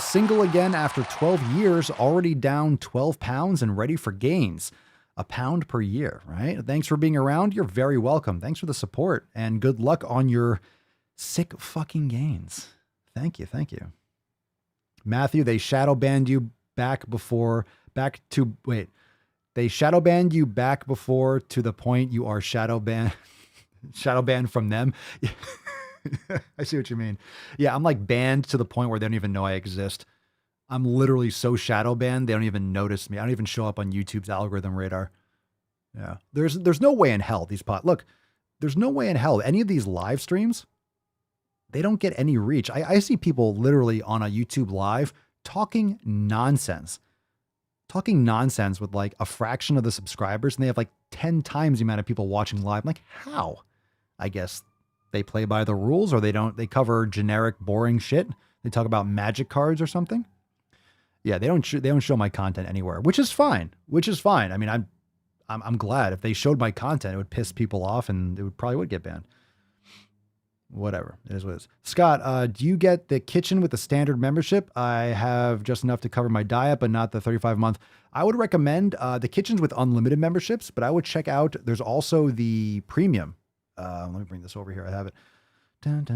Single again after 12 years, already down 12 pounds and ready for gains. A pound per year, right? Thanks for being around. You're very welcome. Thanks for the support and good luck on your sick fucking gains. Thank you. Thank you. Matthew, they shadow banned you they shadow banned you back before to the point you are shadow banned from them. I see what you mean. Yeah, I'm like banned to the point where they don't even know I exist. I'm literally so shadow banned, they don't even notice me. I don't even show up on YouTube's algorithm radar. Yeah. There's no way in hell there's no way in hell any of these live streams, they don't get any reach. I see people literally on a YouTube live talking nonsense with like a fraction of the subscribers, and they have like 10 times the amount of people watching live. I'm like, how? I guess they play by the rules, or they cover generic, boring shit. They talk about magic cards or something. Yeah, they don't show my content anywhere, which is fine. I mean, I'm glad. If they showed my content, it would piss people off, and it probably would get banned. Whatever, it is what it is. Scott, do you get the kitchen with the standard membership? I have just enough to cover my diet, but not the 35-month. I would recommend the kitchens with unlimited memberships, but I would check out. There's also the premium. Let me bring this over here. I have it. And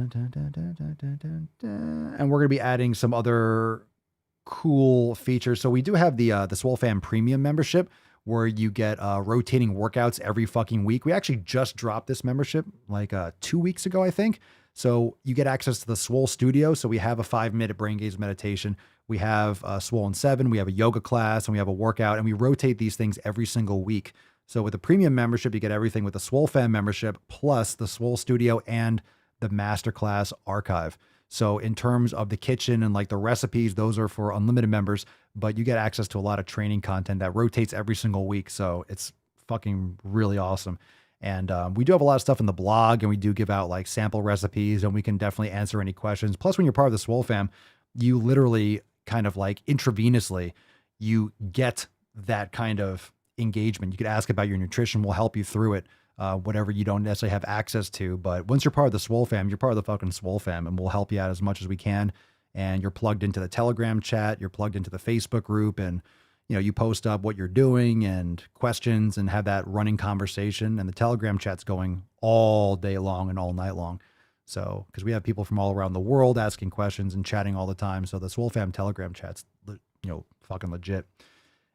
we're going to be adding some other cool features. So we do have the Swole Fam Premium membership, where you get rotating workouts every fucking week. We actually just dropped this membership like 2 weeks ago, I think. So you get access to the Swole Studio. So we have a 5-minute brain gaze meditation. We have Swole in 7. We have a yoga class, and we have a workout, and we rotate these things every single week. So with the premium membership, you get everything with the Swole Fam membership, plus the Swole Studio and the masterclass archive. So in terms of the kitchen and like the recipes, those are for unlimited members, but you get access to a lot of training content that rotates every single week. So it's fucking really awesome. And we do have a lot of stuff in the blog, and we do give out like sample recipes, and we can definitely answer any questions. Plus, when you're part of the Swole Fam, you literally kind of like intravenously, you get that kind of engagement. You could ask about your nutrition. We'll help you through it. Whatever you don't necessarily have access to. But once you're part of the Swole Fam, you're part of the fucking Swole Fam, and we'll help you out as much as we can. And you're plugged into the Telegram chat, you're plugged into the Facebook group, and you know, you post up what you're doing and questions and have that running conversation. And the Telegram chat's going all day long and all night long. So, because we have people from all around the world asking questions and chatting all the time. So the Swole Fam Telegram chat's, fucking legit.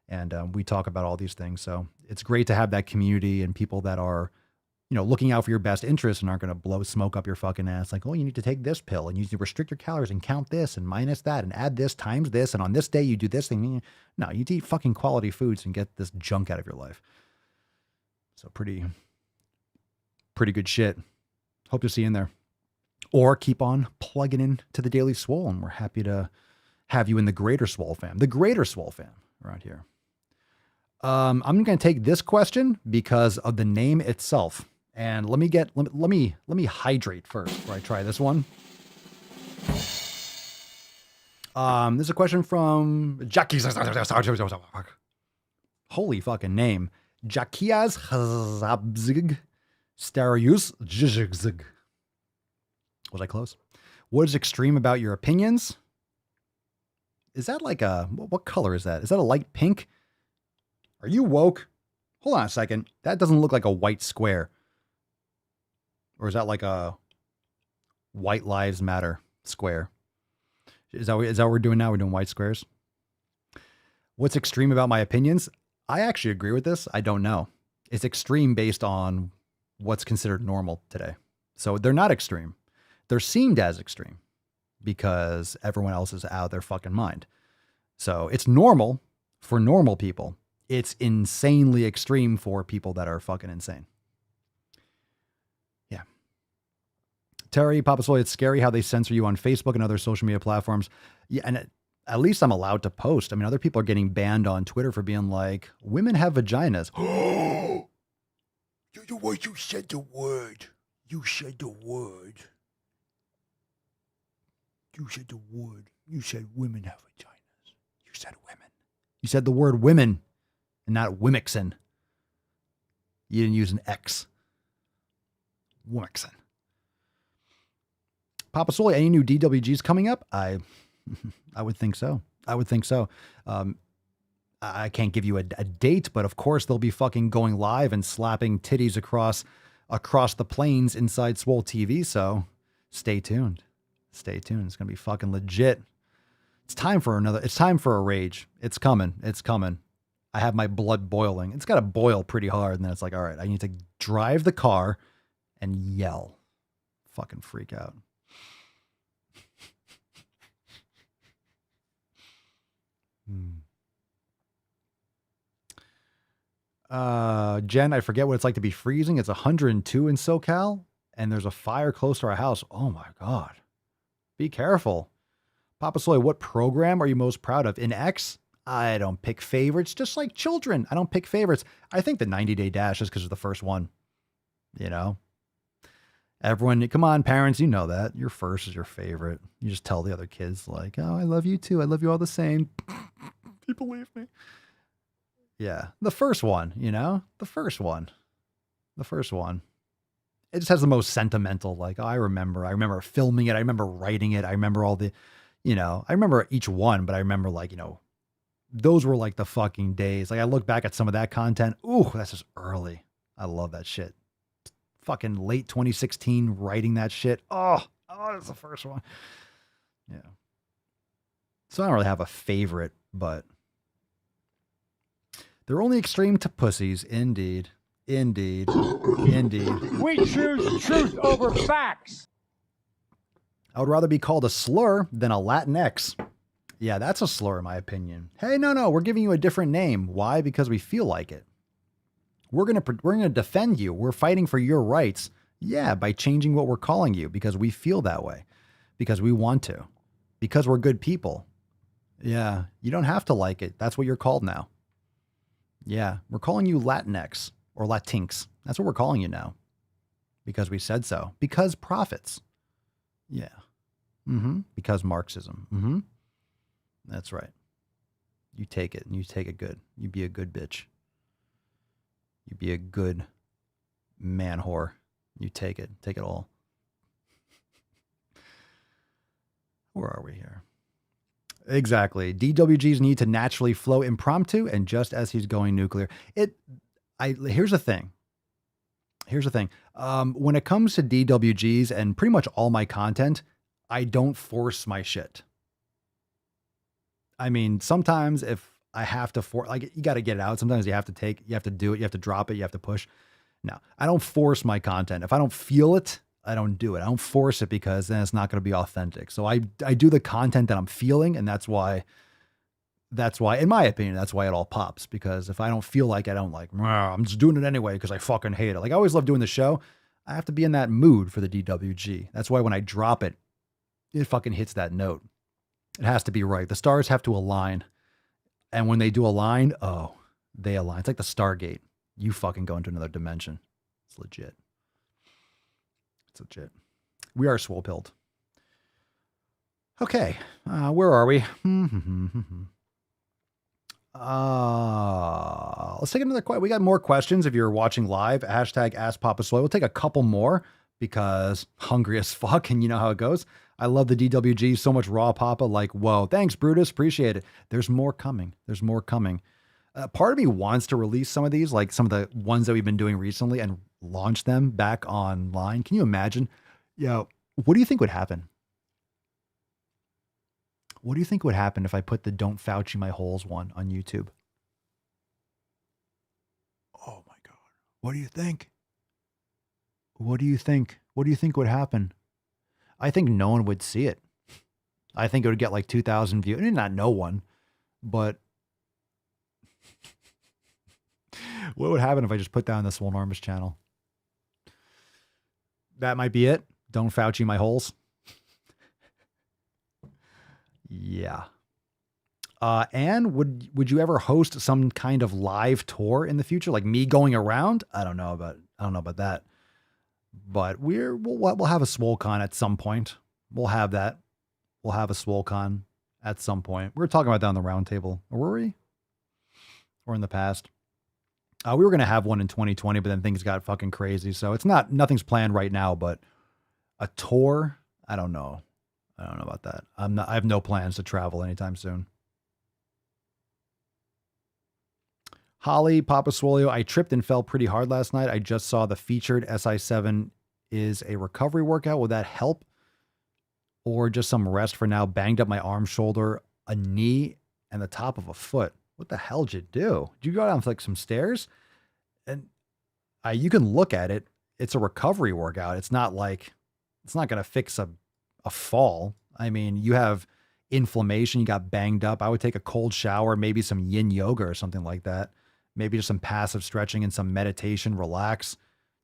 And we talk about all these things. So it's great to have that community and people that are, looking out for your best interests and aren't going to blow smoke up your fucking ass. Like, oh, you need to take this pill, and you need to restrict your calories and count this and minus that and add this times this. And on this day, you do this thing. No, you eat fucking quality foods and get this junk out of your life. So pretty good shit. Hope to see you in there. Or keep on plugging in to the Daily Swole, and we're happy to have you in the greater Swole Fam. The greater Swole Fam around here. I'm going to take this question because of the name itself. And let me hydrate first before I try this one. This is a question from Jackie. Holy fucking name. Jakias Hazabzig Starius Jizigzig. Was I close? What is extreme about your opinions? Is that like what color is that? Is that a light pink? Are you woke? Hold on a second. That doesn't look like a white square. Or is that like a White Lives Matter square? Is that what we're doing now? We're doing white squares. What's extreme about my opinions? I actually agree with this. I don't know. It's extreme based on what's considered normal today. So they're not extreme. They're seen as extreme because everyone else is out of their fucking mind. So it's normal for normal people. It's insanely extreme for people that are fucking insane. Yeah. Terry, Papa Swole, it's scary how they censor you on Facebook and other social media platforms. Yeah, and at least I'm allowed to post. I mean, other people are getting banned on Twitter for being like, women have vaginas. You said the word. You said the word. You said the word. You said women have vaginas. You said women. You said the word women and not Wimixon. You didn't use an X. Wimixon. Papa Swole, any new DWGs coming up? I would think so. I would think so. I can't give you a date, but of course they'll be fucking going live and slapping titties across the plains inside Swole TV. So stay tuned. Stay tuned. It's going to be fucking legit. It's time for a rage. It's coming. It's coming. I have my blood boiling. It's got to boil pretty hard. And then it's like, all right, I need to drive the car and yell. Fucking freak out. Jen, I forget what it's like to be freezing. It's 102 in SoCal and there's a fire close to our house. Oh my God. Be careful. Papa Soy, what program are you most proud of? In X, I don't pick favorites, just like children. I don't pick favorites. I think the 90-Day Dash is because it's the first one. You know? Everyone, come on, parents, you know that. Your first is your favorite. You just tell the other kids, like, oh, I love you too. I love you all the same. You believe me? Yeah. The first one, you know? The first one. The first one. It just has the most sentimental, like, oh, I remember filming it. I remember writing it. I remember all the, you know, I remember each one, but I remember, like, you know, those were like the fucking days. Like, I look back at some of that content. Ooh, that's just early. I love that shit. Fucking late 2016 writing that shit. Oh, that's the first one. Yeah. So I don't really have a favorite, but they're only extreme to pussies. Indeed. Indeed. Indeed. We choose truth over facts. I would rather be called a slur than a Latinx. Yeah, that's a slur in my opinion. Hey, no, we're giving you a different name. Why? Because we feel like it. We're going to defend you. We're fighting for your rights. Yeah, by changing what we're calling you because we feel that way. Because we want to. Because we're good people. Yeah, you don't have to like it. That's what you're called now. Yeah, we're calling you Latinx or Latinx. That's what we're calling you now. Because we said so. Because profits. Yeah. Because Marxism. That's right. You take it and you take it good. You be a good bitch. You be a good man whore. You take it. Take it all. Where are we here? Exactly. DWGs need to naturally flow impromptu and just as he's going nuclear. Here's the thing. When it comes to DWGs and pretty much all my content, I don't force my shit. I mean, sometimes if I have to like, you got to get it out. Sometimes you have to do it. You have to drop it. You have to push. No, I don't force my content. If I don't feel it, I don't do it. I don't force it because then it's not going to be authentic. So I do the content that I'm feeling. And that's why, in my opinion, that's why it all pops. Because if I don't feel like I don't like, I'm just doing it anyway because I fucking hate it. Like I always love doing the show. I have to be in that mood for the DWG. That's why when I drop it, it fucking hits that note. It has to be right. The stars have to align. And when they do align, they align. It's like the Stargate. You fucking go into another dimension. It's legit. It's legit. We are swole pilled. Okay. Where are we? Let's take another question. We got more questions. If you're watching live, hashtag Ask Papa Swole. We'll take a couple more because hungry as fuck. And you know how it goes. I love the DWG. So much raw Papa. Like, whoa. Thanks, Brutus. Appreciate it. There's more coming. There's more coming. Part of me wants to release some of these, like some of the ones that we've been doing recently and launch them back online. Can you imagine? What do you think would happen What do you think would happen if I put the Don't Fauci My Holes one on YouTube? Oh my God. What do you think? What do you think? What do you think would happen? I think no one would see it. I think it would get like 2,000 views. Not no one, but what would happen if I just put that on the Swolenormous channel? That might be it. Don't Fauci My Holes. Yeah. And would you ever host some kind of live tour in the future, like me going around? I don't know about that. But we'll have a SwoleCon at some point. We'll have that. We'll have a SwoleCon at some point. We were talking about that on the round table. Or were we? Or in the past? We were going to have one in 2020, but then things got fucking crazy. So nothing's planned right now, but a tour, I don't know. I don't know about that. I have no plans to travel anytime soon. Holly, Papa Swolio, I tripped and fell pretty hard last night. I just saw the featured SI7 is a recovery workout. Will that help? Or just some rest for now? Banged up my arm, shoulder, a knee, and the top of a foot. What the hell did you do? Did you go down like some stairs? And you can look at it. It's a recovery workout. It's not going to fix a fall. I mean, you have inflammation. You got banged up. I would take a cold shower, maybe some yin yoga or something like that. Maybe just some passive stretching and some meditation, relax,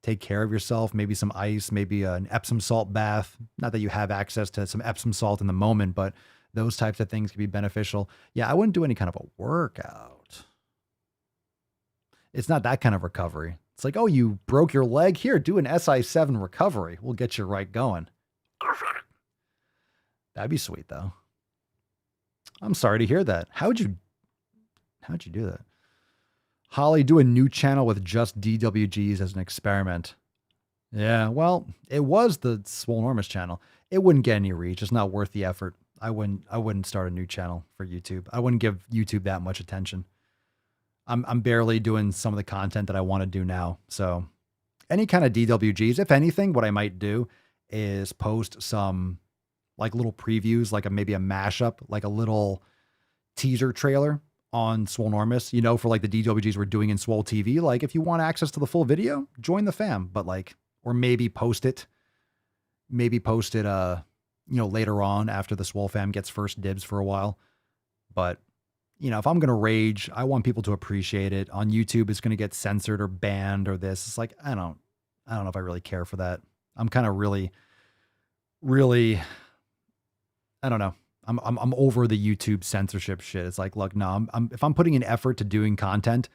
take care of yourself, maybe some ice, maybe an Epsom salt bath. Not that you have access to some Epsom salt in the moment, but those types of things can be beneficial. Yeah, I wouldn't do any kind of a workout. It's not that kind of recovery. It's like, oh, you broke your leg? Here, do an SI7 recovery. We'll get you right going. That'd be sweet, though. I'm sorry to hear that. How'd you do that? Holly, do a new channel with just DWGs as an experiment. Yeah, well, it was the Swolenormous channel. It wouldn't get any reach. It's not worth the effort. I wouldn't start a new channel for YouTube. I wouldn't give YouTube that much attention. I'm barely doing some of the content that I want to do now. So any kind of DWGs, if anything, what I might do is post some like little previews, like maybe a mashup, like a little teaser trailer on Swolenormous, for like the DWGs we're doing in Swole TV. Like if you want access to the full video, join the fam, but or maybe post it later on after the Swole fam gets first dibs for a while. But if I'm going to rage, I want people to appreciate it. On YouTube, it's going to get censored or banned or this. It's like, I don't know if I really care for that. I'm kind of really, I don't know. I'm over the YouTube censorship shit. It's like, look, no, if I'm putting an effort to doing content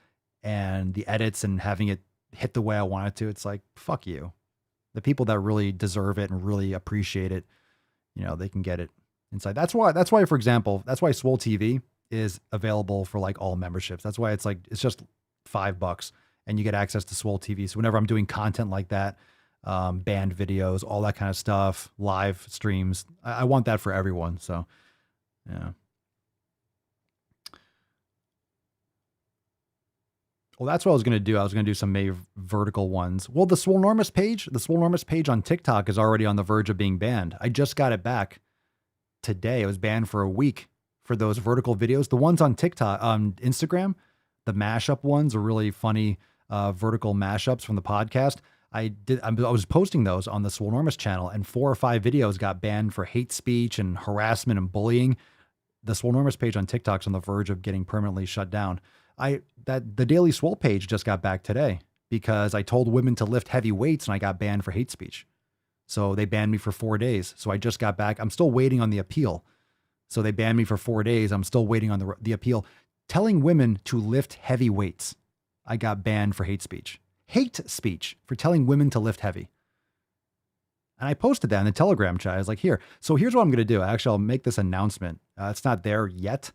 and the edits and having it hit the way I want it to, it's like, fuck you. The people that really deserve it and really appreciate it, they can get it inside. That's why, for example, that's why Swole TV is available for like all memberships. That's why it's just $5 and you get access to Swole TV. So whenever I'm doing content like that, band videos, all that kind of stuff, live streams, I want that for everyone. So, yeah. Well, that's what I was going to do. I was going to do some maybe vertical ones. Well, the Swolenormous page on TikTok is already on the verge of being banned. I just got it back today. It was banned for a week for those vertical videos. The ones on TikTok, on Instagram, the mashup ones are really funny vertical mashups from the podcast. I was posting those on the Swolenormous channel, and 4 or 5 videos got banned for hate speech and harassment and bullying. The Swolenormous page on TikTok's on the verge of getting permanently shut down. The Daily Swole page just got back today because I told women to lift heavy weights and I got banned for hate speech. So they banned me for 4 days. So I just got back. I'm still waiting on the appeal. So they banned me for 4 days. I'm still waiting on the appeal. Telling women to lift heavy weights, I got banned for hate speech. Hate speech for telling women to lift heavy. And I posted that in the Telegram chat. I was like, so here's what I'm going to do. Actually, I'll make this announcement. It's not there yet,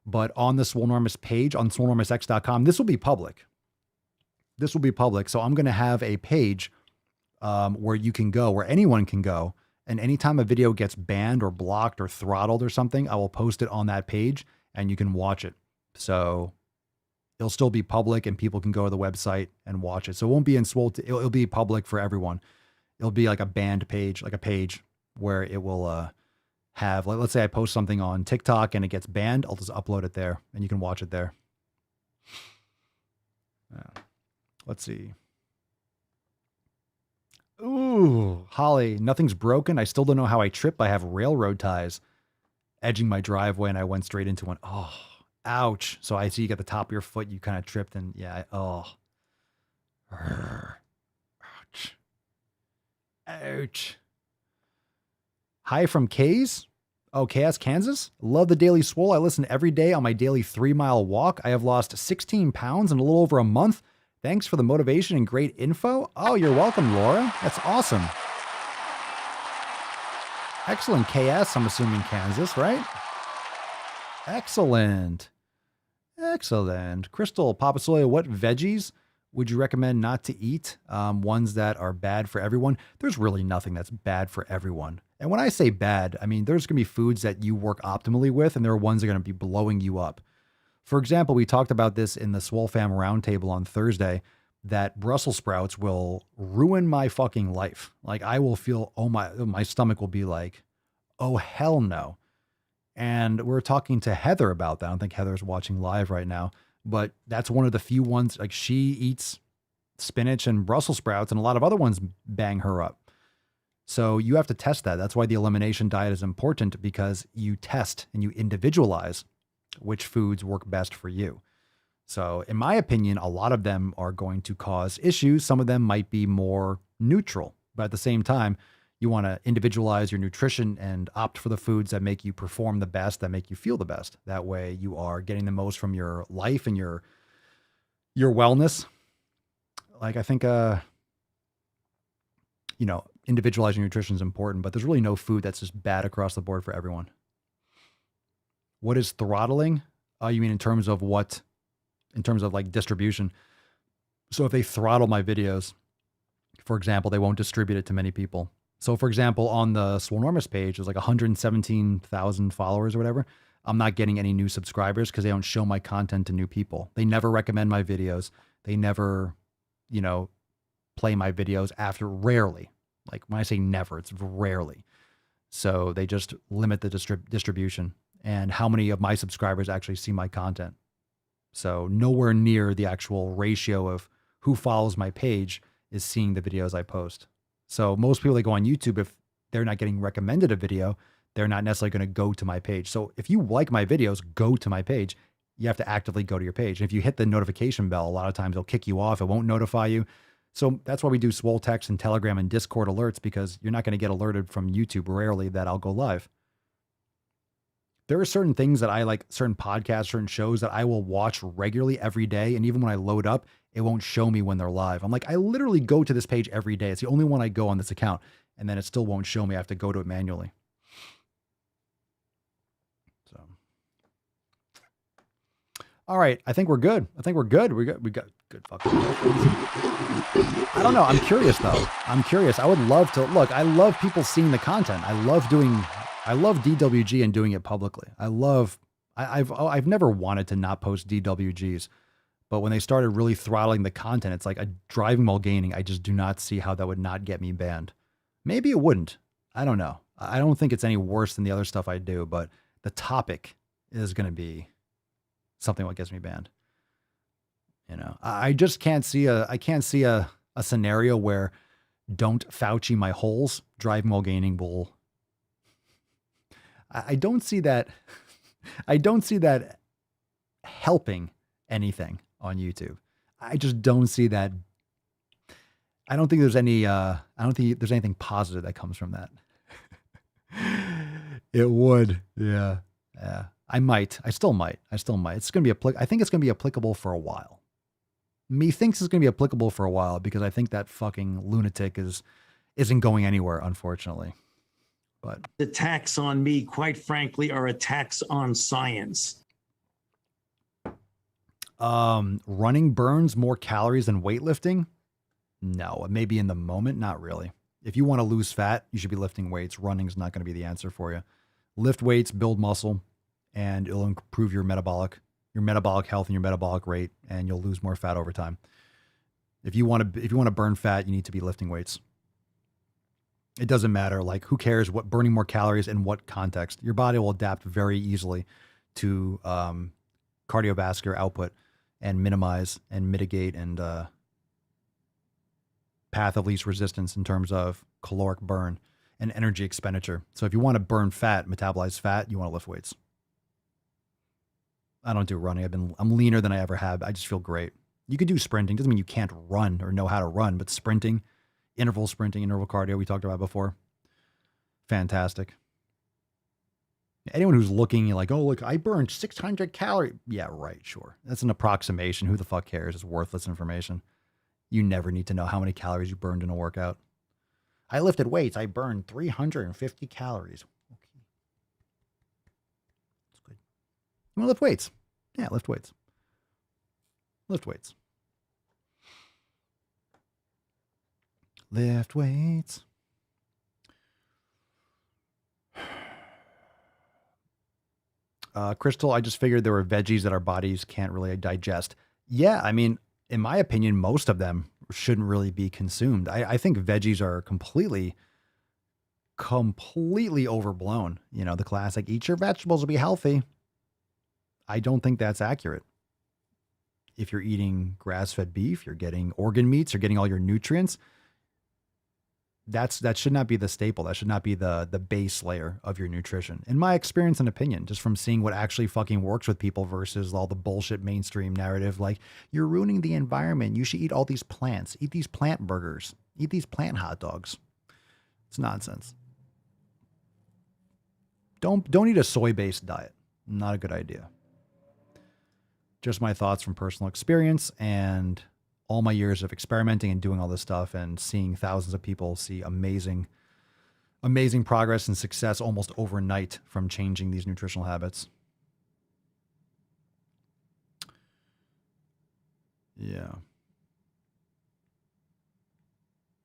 but on the Swolenormous page on swolenormousx.com, this will be public. So I'm going to have a page where you can go, where anyone can go. And anytime a video gets banned or blocked or throttled or something, I will post it on that page and you can watch it. So it'll still be public and people can go to the website and watch it. So it won't be in Swole. It'll be public for everyone. It'll be like a banned page, like a page where it will have, like, let's say I post something on TikTok and it gets banned, I'll just upload it there and you can watch it there. Let's see. Ooh, Holly, nothing's broken. I still don't know how I trip. I have railroad ties edging my driveway and I went straight into one. Oh, ouch. So I see you got the top of your foot. You kind of tripped and yeah. Oh, ouch. Ouch. Hi from K's. Oh, KS, Kansas. Love the Daily Swole. I listen every day on my daily 3-mile walk. I have lost 16 pounds in a little over a month. Thanks for the motivation and great info. Oh, you're welcome, Laura. That's awesome. Excellent, KS. I'm assuming Kansas, right? Excellent. Excellent. Crystal, Papa Swolio, what veggies would you recommend not to eat? Ones that are bad for everyone. There's really nothing that's bad for everyone. And when I say bad, I mean, there's going to be foods that you work optimally with, and there are ones that are going to be blowing you up. For example, we talked about this in the Swole Fam Roundtable on Thursday, that Brussels sprouts will ruin my fucking life. Like I will feel, my stomach will be like, oh, hell no. And we're talking to Heather about that. I don't think Heather's watching live right now, but that's one of the few ones, like she eats spinach and Brussels sprouts and a lot of other ones bang her up. So you have to test that. That's why the elimination diet is important, because you test and you individualize which foods work best for you. So in my opinion, a lot of them are going to cause issues. Some of them might be more neutral, but at the same time, you want to individualize your nutrition and opt for the foods that make you perform the best, that make you feel the best. That way you are getting the most from your life and your wellness. Like I think, individualizing nutrition is important, but there's really no food that's just bad across the board for everyone. What is throttling? You mean in terms of what? In terms of like distribution. So if they throttle my videos, for example, they won't distribute it to many people. So for example, on the Swolenormous page, there's like 117,000 followers or whatever. I'm not getting any new subscribers because they don't show my content to new people. They never recommend my videos. They never, play my videos after, rarely. Like when I say never, it's rarely. So they just limit the distribution and how many of my subscribers actually see my content. So nowhere near the actual ratio of who follows my page is seeing the videos I post. So most people that go on YouTube, if they're not getting recommended a video, they're not necessarily going to go to my page. So if you like my videos, go to my page. You have to actively go to your page. And if you hit the notification bell, a lot of times it'll kick you off. It won't notify you. So that's why we do Swole Text and Telegram and Discord alerts, because you're not going to get alerted from YouTube rarely that I'll go live. There are certain things that I like, certain podcasts, certain shows that I will watch regularly every day. And even when I load up, it won't show me when they're live. I'm like, I literally go to this page every day. It's the only one I go on this account. And then it still won't show me. I have to go to it manually. So, all right. I think we're good. We got good fucking. I don't know. I'm curious though. I would love to look. I love people seeing the content. I love DWG and doing it publicly. I've never wanted to not post DWGs, but when they started really throttling the content, it's like a driving while gaining. I just do not see how that would not get me banned. Maybe it wouldn't. I don't know. I don't think it's any worse than the other stuff I do, but the topic is going to be something that gets me banned. I just can't see a scenario where don't Fauci my holes, driving while gaining will. I don't see that. I don't see that helping anything on YouTube. I just don't see that. I don't think there's any, I don't think there's anything positive that comes from that. It would. Yeah. Yeah. I still might. It's going to be I think it's going to be applicable for a while. Methinks it's going to be applicable for a while because I think that fucking lunatic isn't going anywhere, unfortunately. But attacks on me, quite frankly, are attacks on science. Running burns more calories than weightlifting? No, maybe in the moment, not really. If you want to lose fat, you should be lifting weights. Running is not going to be the answer for you. Lift weights, build muscle, and it'll improve your metabolic health and your metabolic rate, and you'll lose more fat over time. If you want to burn fat, you need to be lifting weights. It doesn't matter. Like, who cares what burning more calories in what context? Your body will adapt very easily to cardiovascular output and minimize and mitigate and path of least resistance in terms of caloric burn and energy expenditure. So if you want to burn fat, metabolize fat, you want to lift weights. I don't do running. I'm leaner than I ever have. I just feel great. You could do sprinting. Doesn't mean you can't run or know how to run, but sprinting, interval cardio, we talked about before. Fantastic. Anyone who's looking like, oh, look, I burned 600 calories. Yeah, right, sure. That's an approximation. Who the fuck cares? It's worthless information. You never need to know how many calories you burned in a workout. I lifted weights. I burned 350 calories. Okay. That's good. You want to lift weights? Yeah, lift weights. Lift weights. Lift weights. Crystal, I just figured there were veggies that our bodies can't really digest. Yeah, I mean, in my opinion, most of them shouldn't really be consumed. I think veggies are completely overblown. You know, the classic, eat your vegetables to be healthy. I don't think that's accurate. If you're eating grass-fed beef, you're getting organ meats, you're getting all your nutrients. That should not be the staple. That should not be the base layer of your nutrition. In my experience and opinion, just from seeing what actually fucking works with people versus all the bullshit mainstream narrative, like, you're ruining the environment. You should eat all these plants. Eat these plant burgers. Eat these plant hot dogs. It's nonsense. Don't eat a soy-based diet. Not a good idea. Just my thoughts from personal experience and all my years of experimenting and doing all this stuff and seeing thousands of people see amazing progress and success almost overnight from changing these nutritional habits. Yeah.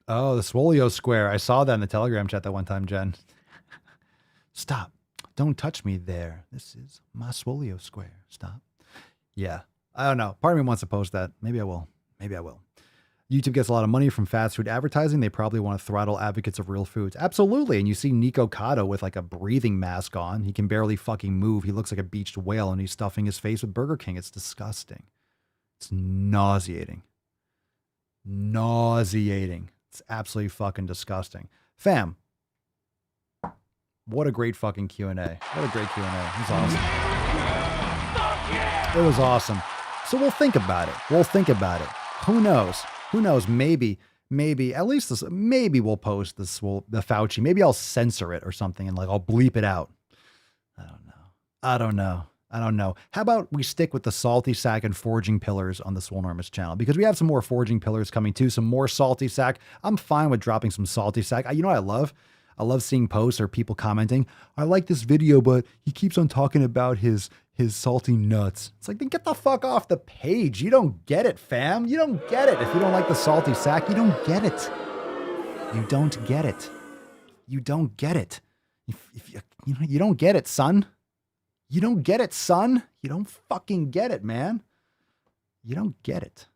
Oh, the Swolio square. I saw that in the Telegram chat that one time, Jen. Stop. Don't touch me there. This is my Swolio square. Stop. Yeah. I don't know. Part of me wants to post that. Maybe I will. YouTube gets a lot of money from fast food advertising. They probably want to throttle advocates of real foods. Absolutely. And you see Nico Cotto with like a breathing mask on. He can barely fucking move. He looks like a beached whale and he's stuffing his face with Burger King. It's disgusting. It's nauseating. It's absolutely fucking disgusting. Fam, what a great fucking Q&A. What a great Q&A. It was awesome. It was awesome. So we'll think about it. Who knows? Maybe at least this, maybe we'll post the Fauci. Maybe I'll censor it or something and like I'll bleep it out. I don't know. How about we stick with the salty sack and foraging pillars on the Swolenormous channel? Because we have some more foraging pillars coming too, some more salty sack. I'm fine with dropping some salty sack. You know what I love? I love seeing posts or people commenting, I like this video, but he keeps on talking about his salty nuts. It's like, then get the fuck off the page. You don't get it, fam. You don't get it. If you don't like the salty sack, you don't get it. You don't get it. You don't get it. You don't get it, son. You don't get it, son. You don't fucking get it, man. You don't get it.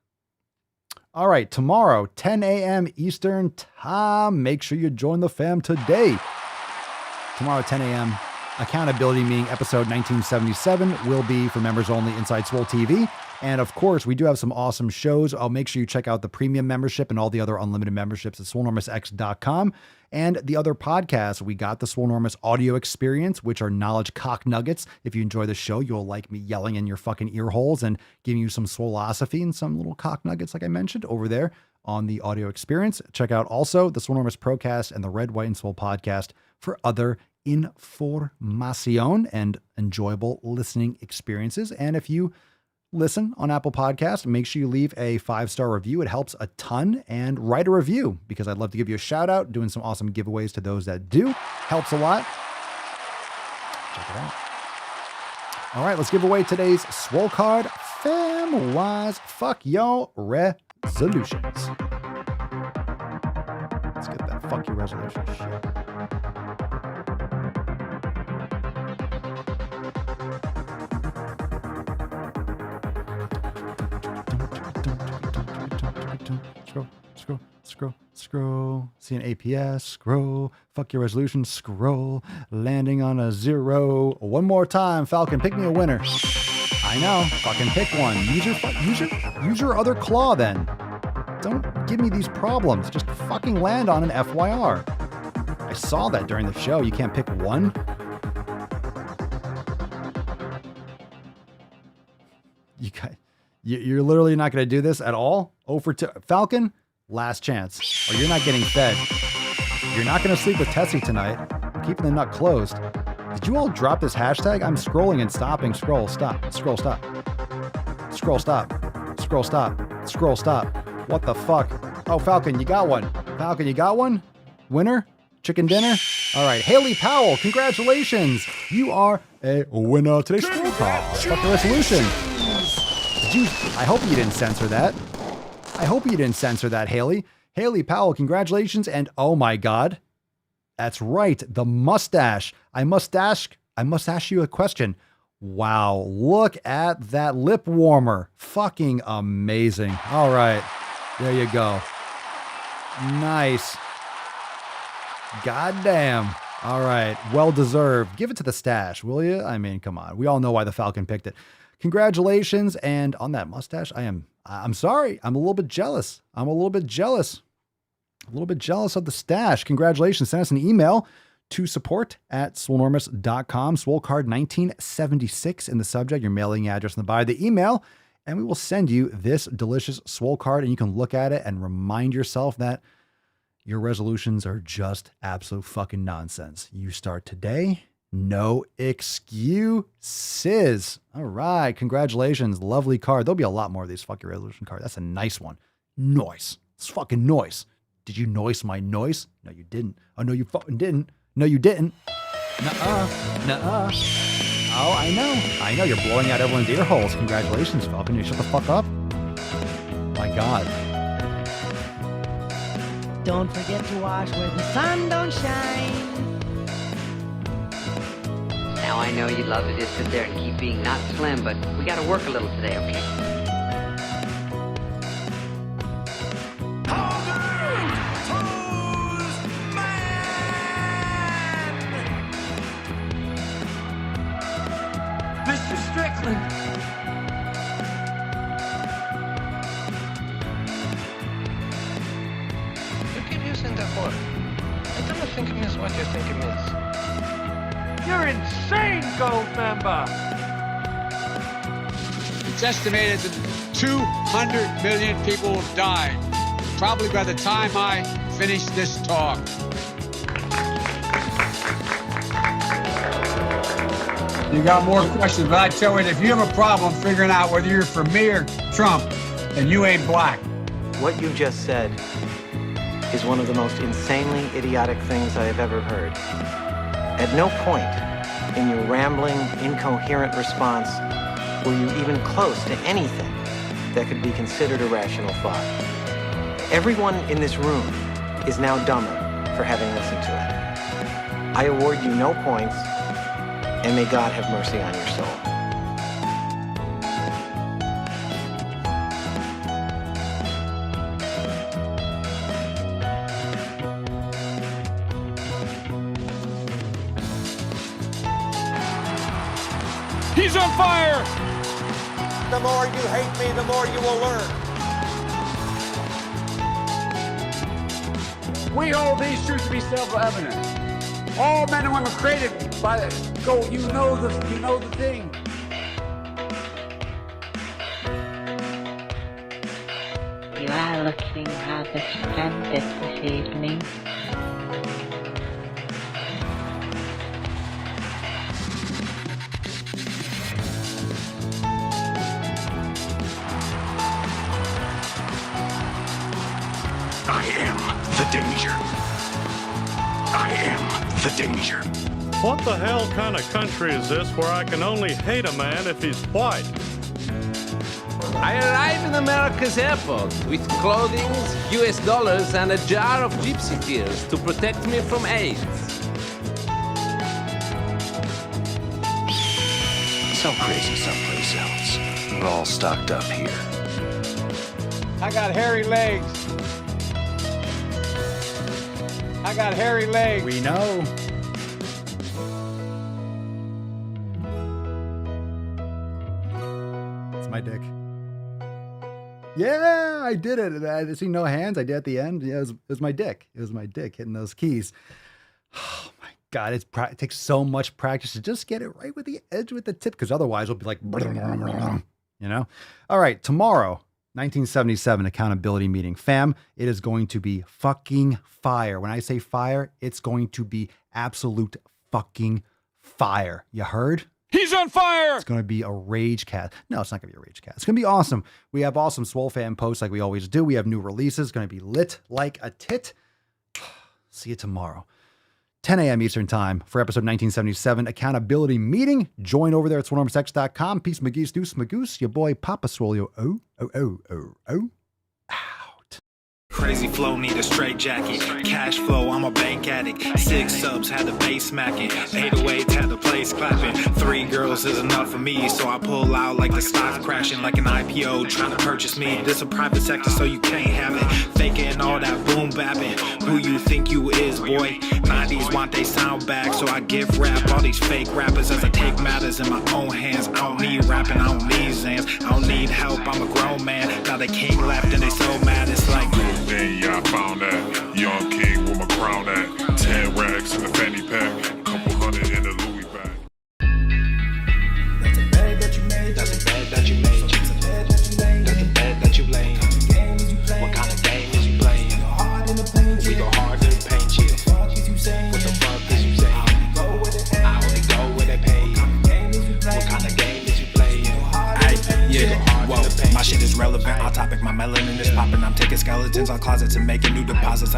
All right, tomorrow, 10 a.m. Eastern time. Make sure you join the fam today. Tomorrow, 10 a.m. Accountability Meeting episode 1977 will be for members only inside Swole TV. And of course, we do have some awesome shows. I'll make sure you check out the premium membership and all the other unlimited memberships at swolenormousx.com. And the other podcasts, we got the Swolenormous audio experience, which are knowledge cock nuggets. If you enjoy the show, you'll like me yelling in your fucking ear holes and giving you some swolosophy and some little cock nuggets, like I mentioned over there on the audio experience. Check out also the Swolenormous Procast and the Red, White, and Swole podcast for other information and enjoyable listening experiences. And if you listen on Apple Podcast, make sure you leave a 5-star review. It helps a ton. And write a review because I'd love to give you a shout out, doing some awesome giveaways to those that do. Helps a lot. Check it out. All right, let's give away today's Swole card. Fam-wise, fuck your resolutions. Let's get that fuck your resolution shit. Scroll. See an APS, scroll. Fuck your resolution, scroll. Landing on a 0. One more time, Falcon, pick me a winner. I know, fucking pick one. Use your other claw then. Don't give me these problems. Just fucking land on an FYR. I saw that during the show. You can't pick one? You're literally not going to do this at all? 0 for 2. Falcon, last chance. Or you're not getting fed. You're not going to sleep with Tessie tonight. I'm keeping the nut closed. Did you all drop this hashtag? I'm scrolling and stopping. Scroll, stop. Scroll, stop. Scroll, stop. Scroll, stop. Scroll, stop. What the fuck? Oh, Falcon, you got one. Falcon, you got one? Winner? Chicken dinner? All right, Haley Powell, congratulations. You are a winner. Today's scorecard. Fuck the resolution. I hope you didn't censor that. I hope you didn't censor that, Haley. Haley Powell, congratulations. And oh my God, that's right, the mustache. I must ask you a question. Wow, look at that lip warmer. Fucking amazing. All right, there you go. Nice. Goddamn. All right, well deserved. Give it to the stash, will you? I mean, come on. We all know why the Falcon picked it. Congratulations. And on that mustache, I'm sorry. I'm a little bit jealous. A little bit jealous of the stash. Congratulations. Send us an email to support@swolenormous.com. Swole card 1976 in the subject, your mailing address in the bio, the email, and we will send you this delicious Swole card, and you can look at it and remind yourself that your resolutions are just absolute fucking nonsense. You start today. No excuses. All right. Congratulations. Lovely card. There'll be a lot more of these fuck your resolution cards. That's a nice one. Noise. It's fucking noise. Did you noise my noise? No, you didn't. Oh, no, you fucking didn't. No, you didn't. Nuh-uh. Oh, I know. You're blowing out everyone's ear holes. Congratulations, Falcon. You shut the fuck up. My God. Don't forget to wash where the sun don't shine. Now I know you'd love to just sit there and keep being not slim, but we gotta work a little today, okay? Mr. Strickland. You keep using that word. I don't think it means what you think it means. You're insane, Gold member! It's estimated that 200 million people will die, probably by the time I finish this talk. You got more questions, but I tell you, if you have a problem figuring out whether you're for me or Trump, then you ain't black. What you just said is one of the most insanely idiotic things I have ever heard. At no point in your rambling, incoherent response were you even close to anything that could be considered a rational thought. Everyone in this room is now dumber for having listened to it. I award you no points, and may God have mercy on your soul. He's on fire! The more you hate me, the more you will learn. We hold these truths to be self-evident. All men and women created by the go. You know the thing. You are looking rather splendid this evening. I am the danger. I am the danger. What the hell kind of country is this where I can only hate a man if he's white? I arrive in America's airport with clothing, US dollars, and a jar of gypsy tears to protect me from AIDS. So crazy someplace else. We're all stocked up here. I got hairy legs. I got hairy legs. We know. It's my dick. Yeah, I did it. I see no hands. I did at the end. Yeah, it was my dick. It was my dick hitting those keys. Oh my God, it takes so much practice to just get it right with the edge with the tip, because otherwise it'll be like, you know? All right, tomorrow, 1977 accountability meeting. Fam, it is going to be fucking fire. When I say fire, it's going to be absolute fucking fire. You heard? He's on fire! It's going to be a rage cast. No, it's not going to be a rage cast. It's going to be awesome. We have awesome Swole fan posts like we always do. We have new releases. It's going to be lit like a tit. See you tomorrow. 10 a.m. Eastern time for episode 1977 accountability meeting. Join over there at swolenormsex.com. Peace, McGee's Deuce, Magoose, your boy Papa Swolio. Oh. Crazy flow, need a straight jacket. Cash flow, I'm a bank addict. 6 subs, had the bass smacking. 808s, had the place clapping. 3 girls is enough for me, so I pull out like the stock crashing. Like an IPO, trying to purchase me. This a private sector, so you can't have it. Faking all that boom bapping. Who you think you is, boy? 90s want they sound back, so I give rap all these fake rappers as I take matters in my own hands. I don't need rapping, I don't need Zans. I don't need help, I'm a grown man. Now they king left and they so mad, it's like... Then yeah, I found that young king with my crown at 10 racks in the fanny pack, couple hundred in the Louis bag. That's a bed that you made. That's a bed that you made. That's a bed that you laid. That's a bed that you laid. What kind of game is you playing? We go hard in the paint, chill. What the fuck is you saying? I only go where they pay. What kind of game is you playing? Yeah, whoa, my shit is relevant. On topic, my melanin is popping. I'm taking skeletons on closets and making new deposits.